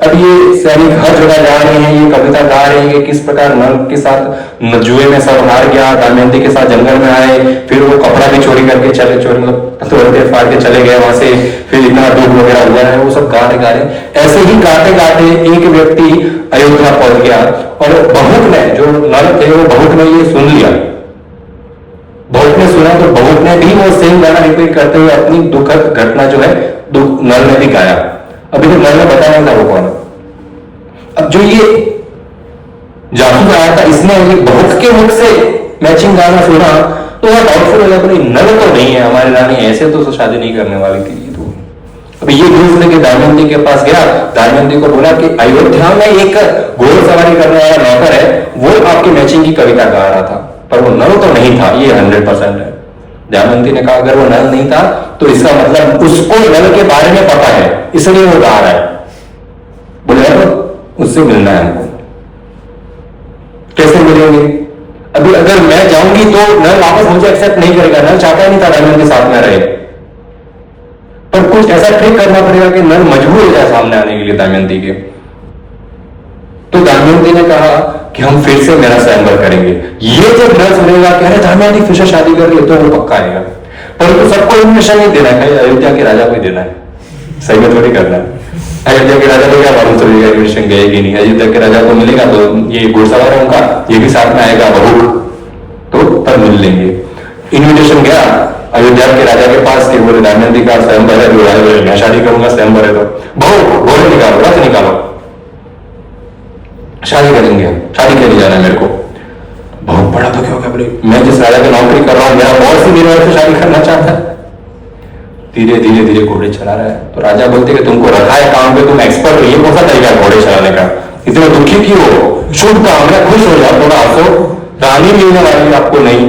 अब ये सैनिक हर जगह जा रहे हैं, ये कविता गा रहे हैं कि किस प्रकार नल के साथ जुए में सब हार गया, दमयंती के साथ जंगल में आए, फिर वो कपड़ा भी चोरी करके चले, चोरी मतलब तोड़ते फाड़ के चले गए वहां से, फिर इतना दुख वगैरह हुआ है, वो सब गा रहे। ऐसे ही गाते गाते एक व्यक्ति अयोध्या पहुंच गया और बहुक ने, जो नल थे वो बहुक ने ये सुन लिया। बहुक ने सुना तो बहुक ने भी वो सेम गाना रिपीट करते हुए अपनी दुखद घटना जो है नल ने भी गाया। अभी तो नल ने बताया था वो कौन। अब जो ये जासूस आया था इसने बहुक के मुख से मैचिंग गाना सुना तो वह डाउटफुल हो गया, बोले नल तो नहीं है, हमारी रानी ऐसे तो शादी नहीं करने वाली थी। तो अब ये न्यूज लेके दमयंती के पास गया, दमयंती को बोला कि अयोध्या में एक घोड़सवारी करने वाला नौकर है, वो आपकी मैचिंग की कविता गा रहा था, पर वो नल तो नहीं था, ये 100% है। दमयंती ने कहा अगर वो नल नहीं था तो इसका मतलब उसको नल के बारे में पता है, इसलिए वो गा रहा है। बोले तो उससे मिलना है हमको। कैसे मिलेंगे? अभी अगर मैं जाऊंगी तो नल वापस मुझे एक्सेप्ट नहीं करेगा, नल चाहता ही नहीं था दमयंती साथ में रहे, पर कुछ ऐसा ट्रिक करना पड़ेगा कि नल मजबूर हो जाए सामने आने के लिए दमयंती के। तो दमयंती ने कहा कि हम फिर से मेरा स्वयंवर करेंगे। ये जब नल सुनेगा कि अरे दमयंती फिर से शादी कर रही, तो वो पक्का आएगा। परंतु सबको इन्विटेशन नहीं देना है, अयोध्या के राजा को ही देना है, सही में थोड़ी करना है। अयोध्या के राजा को क्या मालूम चलेगा इन्विटेशन गए कि नहीं। अयोध्या के राजा को मिलेगा तो ये घुड़सवार है उनका, ये भी साथ में आएगा बहु, तो तब मिल लेंगे। इन्विटेशन गया अयोध्या के राजा के पास कि बोले दमयंती का स्वयंवर है, बोले मैं शादी करूंगा, स्वयंवर है तो बहु घोड़े निकालो, रथ निकालो, शादी करेंगे, शादी के लिए जाना है मेरे को। बहुत बड़ा तो क्या होगा, बोले मैं जिस राजा की नौकरी कर रहा हूं मेरा बॉस ही मेरे से शादी करना चाहता है। धीरे धीरे धीरे घोड़े चला रहा है तो राजा बोलते कि तुमको रखा है काम पे, तुम एक्सपर्ट हो, ये कौन सा तरीका है घोड़े चलाने का, इतने दुखी क्यों हो, शुभ काम है, खुश हो जाओ, थोड़ा हंसो, रानी मिलने वाली आपको नहीं।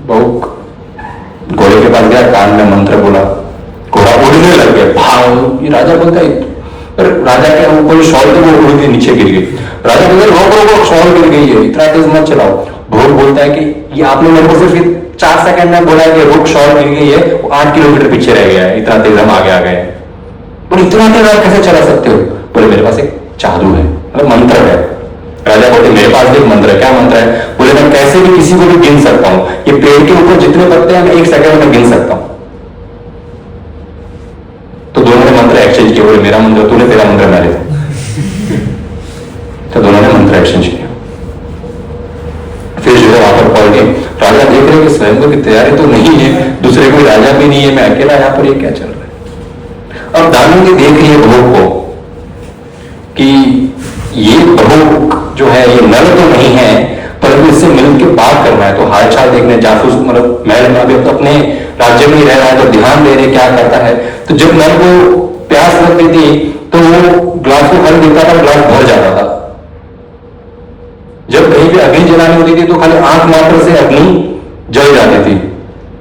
बहुत घोड़े के पास गया, कान में मंत्र बोला, घोड़ा उड़ने लग गया, भाव। ये राजा बोलता है, राजा के ऊपर शॉल तो वो उड़ के नीचे गिर गई। राजा बोलते रोक रोको, शॉल गिर गई है, इतना तेज मत चलाओ। भोग बोलता है कि ये आपने मेरे को सिर्फ 4 सेकंड में बोला है कि रुक, शॉल गिर गई है, वो 8 किलोमीटर पीछे रह गया है, इतना तेज हम आगे आ गए। बोले इतना तेज आप कैसे चला सकते हो? बोले मेरे पास एक जादू है, मतलब मंत्र है। राजा बोलते मेरे पास भी एक मंत्र है। क्या मंत्र है? बोले मैं कैसे भी किसी को भी गिन सकता हूं, ये पेड़ के ऊपर जितने पत्ते हैं मैं 1 सेकंड में गिन सकता हूं। तो दोनों ने मंत्र एक्सचेंज किया, बोले मेरा मंत्र तूने, तेरा मंत्र मैंने। तो दोनों ने मंत्र एक्सचेंज किया। फिर जो है वहां पर पहुंच गए, राजा देख रहे कि स्वयं की तैयारी तो नहीं है, दूसरे कोई राजा भी नहीं है, मैं अकेला यहां पर, ये क्या चल रहा है। अब दमयंती देख रही है बहू को कि ये बहू जो है ये नल तो नहीं है, परंतु इससे मिल के बात करना है, तो हालचाल देखने, जासूस मतलब महल में अभी तो अपने राज्य में ही रह रहा है तो ध्यान दे रहे क्या करता है। तो जब नल को प्यास लगती थी तो वो ग्लास को खाली देता था, ग्लास भर जाता था। जब कहीं भी अग्नि जलानी होती थी तो खाली आंख मात्र से अग्नि जल जाती थी।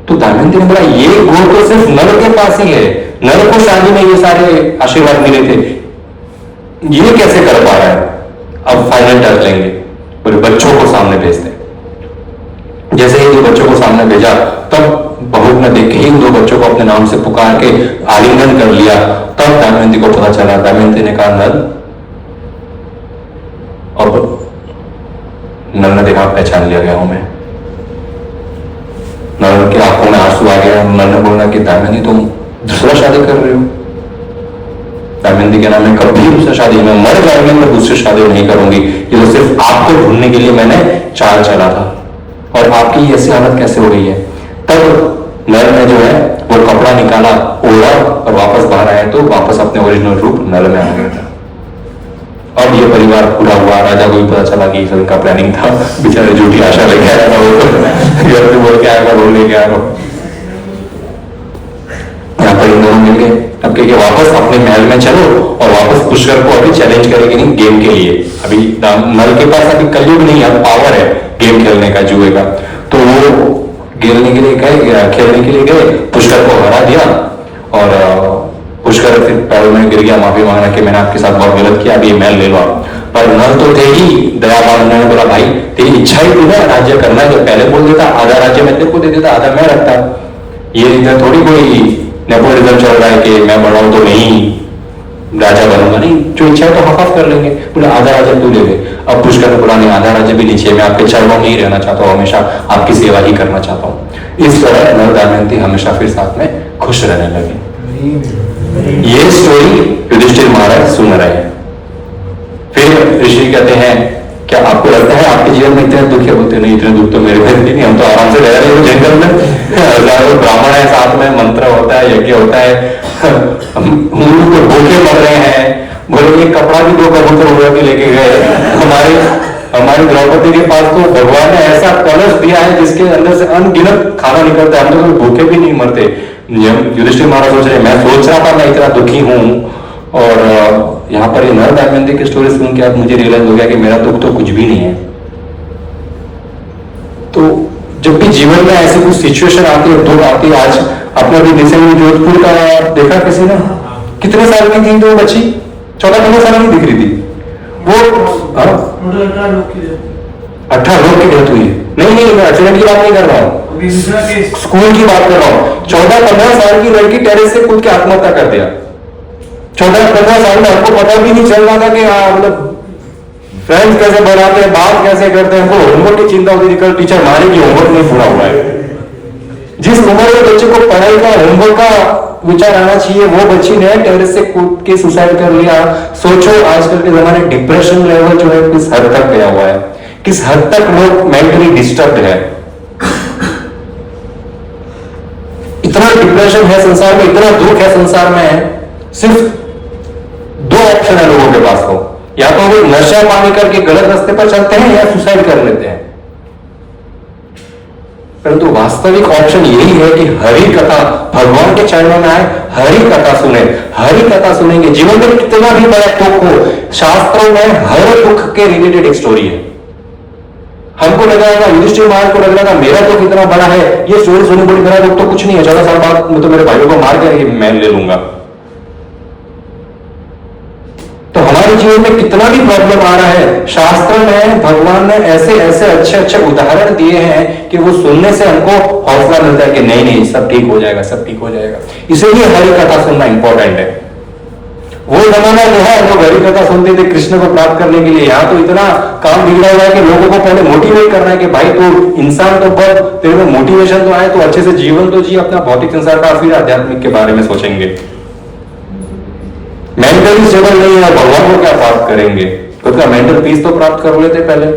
तो दमयंती ने बोला ये गुण तो सिर्फ नल के पास ही है, नल को शादी में ये सारे आशीर्वाद मिले थे, ये कैसे कर पा रहा है। अब फाइनल टच लेंगे, बोले बच्चों को सामने भेजते। जैसे ही 2 बच्चों को सामने भेजा तब बहू ने देखे ही 2 बच्चों को अपने नाम से पुकार के आलिंगन कर लिया। तब दमयंती को पता चला, दमयंती ने कहा नल, और नल ने देखा पहचान लिया गया हूं मैं। नल की आंखों में आंसू आ गया। नल ने बोला कि दमयंती तुम दूसरा शादी कर रहे हो। दमयंती के नाम में कभी दूसरा शादी, मैं मर जाऊंगी मैं दूसरी शादी नहीं करूंगी, ये तो सिर्फ आपको ढूंढने के लिए मैंने चाल चला था, और आपकी ऐसी हालत कैसे हो गई है। तब नल ने जो है वो कपड़ा निकाला, ओढ़ा और वापस बाहर आया तो वापस अपने ओरिजिनल रूप नल में आ गया था। अब ये परिवार पूरा हुआ, राजा को भी पता चला कि इनका प्लानिंग था, बेचारे झूठी आशा लेके आया था, वो घर पे बोल के आएगा, बोल लेके आएगा। यहाँ पर इन दोनों मिल गए। अब कह वापस अपने महल में चलो और वापस पुष्कर को अभी चैलेंज करेगी नहीं गेम के लिए। अभी नल के पास अभी कलयुग नहीं है, पावर है गेम खेलने का, जुए का। तो वो खेलने के लिए गए, पुष्कर को हरा दिया और पुष्कर फिर पैरों में गिर गया, माफी मांगना कि मैंने आपके साथ बहुत गलत किया, अभी ये महल ले लो आप। पर नल तो थे ही दयावान, उन्होंने बोला भाई तेरी इच्छा ही थी ना राज्य करना है, जब पहले बोल देता आधा राज्य मैं तेरे को दे देता, आधा मैं रखता। ये इधर थोड़ी कोई नेपोटिज्म चल रहा है कि मैं बड़ा हूं तो नहीं राजा बनूंगा, नहीं, जो इच्छा है तो हक कर लेंगे। बोले आधा राज्य तू ले ले। अब पुष्कर ने बोला नहीं, आधा राज्य भी नहीं चाहिए, मैं आपके चरणों में ही रहना चाहता हूँ, हमेशा आपकी सेवा ही करना चाहता हूँ। इस तरह नल दमयंती हमेशा फिर साथ में खुश रहने लगे। ये स्टोरी युधिष्ठिर महाराज सुन रहे हैं। फिर ऋषि कहते हैं क्या आपको लगता है आपके जीवन में इतने दुख है? बोलते नहीं, इतने दुख तो मेरे घर नहीं, हम तो आराम से रह रहे हैं जंगल में, हजारों ब्राह्मण है साथ में, मंत्र होता है, यज्ञ होता है, हम लोग तो भूखे मर रहे हैं। बोले ये कपड़ा भी 2 कबूतर उड़ा के लेके गए, हमारी द्रौपदी के पास तो भगवान ने ऐसा कलश दिया है जिसके अंदर से अनगिनत खाना निकलता है, हम तो कभी भूखे भी नहीं मरते। युधिष्ठिर महाराज सोच रहे, मैं सोच रहा था मैं इतना दुखी हूं, और यहाँ पर ये नल दमयंती की स्टोरी सुन के अब मुझे रियलाइज हो गया कि मेरा दुख तो कुछ भी नहीं है। तो जब भी जीवन में ऐसी कुछ सिचुएशन आती है, दुख आती है, आज आपने अभी रिसेंटली जोधपुर का देखा किसी ने, कितने साल की थी तो बच्ची, 14-15 साल की दिख रही थी वो, 18 लोग की डेथ हुई है। नहीं मैं एक्सीडेंट की बात नहीं कर रहा हूँ, स्कूल की बात कर रहा हूँ। 14-15 साल की लड़की टेरेस से कूद के आत्महत्या कर दिया। 14-15 साल में हमको पता भी नहीं चल रहा था कि मतलब फ्रेंड्स कैसे बनाते हैं, बात कैसे करते हैं, हमको होमवर्क की चिंता होती थी, कल टीचर मारेगी होमवर्क नहीं पूरा हुआ है। जिस उम्र में बच्चे को पढ़ाई का होमवर्क का विचार आना चाहिए, वो बच्ची ने टेरेस से कूद के सुसाइड कर लिया। सोचो आजकल के जमाने डिप्रेशन लेवल जो है किस हद तक गया हुआ है, किस हद तक लोग मेंटली डिस्टर्ब है। इतना डिप्रेशन है संसार में, इतना दुख है संसार में, सिर्फ 2 ऑप्शन है लोगों के पास को, या तो वो नशा पानी करके गलत रास्ते पर चलते हैं या सुसाइड कर लेते हैं। परंतु वास्तविक ऑप्शन यही है कि हरि कथा भगवान के चरणों में आए, हरि कथा सुने। हरि कथा सुनेंगे, जीवन में कितना भी बड़ा दुख हो, शास्त्रों में हर दुख के रिलेटेड एक स्टोरी है। हमको लगा था, युधिष्ठिर महाराज को लग रहा था मेरा दुख इतना बड़ा है, ये स्टोरी सुनी बोली मेरा दुख तो कुछ नहीं है, 14 साल बाद मैं तो मेरे भाइयों को मार के मैं ले लूंगा। तो हमारे जीवन में कितना भी प्रॉब्लम आ रहा है, शास्त्र में भगवान ने ऐसे अच्छे उदाहरण दिए हैं कि वो सुनने से हमको हौसला मिलता है कि नहीं सब ठीक हो जाएगा, सब ठीक हो जाएगा। इसीलिए हरि कथा सुनना इंपॉर्टेंट है। वो जमाना जो है लोग हरि कथा सुनते थे कृष्ण को प्राप्त करने के लिए। यहाँ तो इतना काम बिगड़ा हुआ है कि लोगों को पहले मोटिवेट करना है कि भाई तू इंसान तो बन, तेरे में मोटिवेशन तो आए, तो अच्छे से जीवन तो जी, अपना भौतिक संसार का, फिर आध्यात्मिक के बारे में सोचेंगे। मेंटली स्टेबल नहीं है, भगवान को क्या प्राप्त करेंगे? खुद का मेंटल पीस तो प्राप्त कर लेते पहले।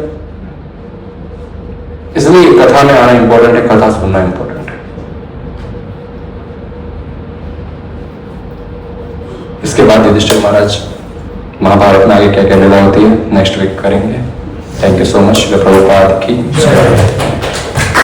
इसलिए कथा में आना इंपॉर्टेंट है, कथा सुनना इंपॉर्टेंट है। इसके बाद युधिष्ठिर महाराज महाभारत में आगे क्या क्या लीला होती है नेक्स्ट वीक करेंगे। Thank you so much. Prabhupada की जय।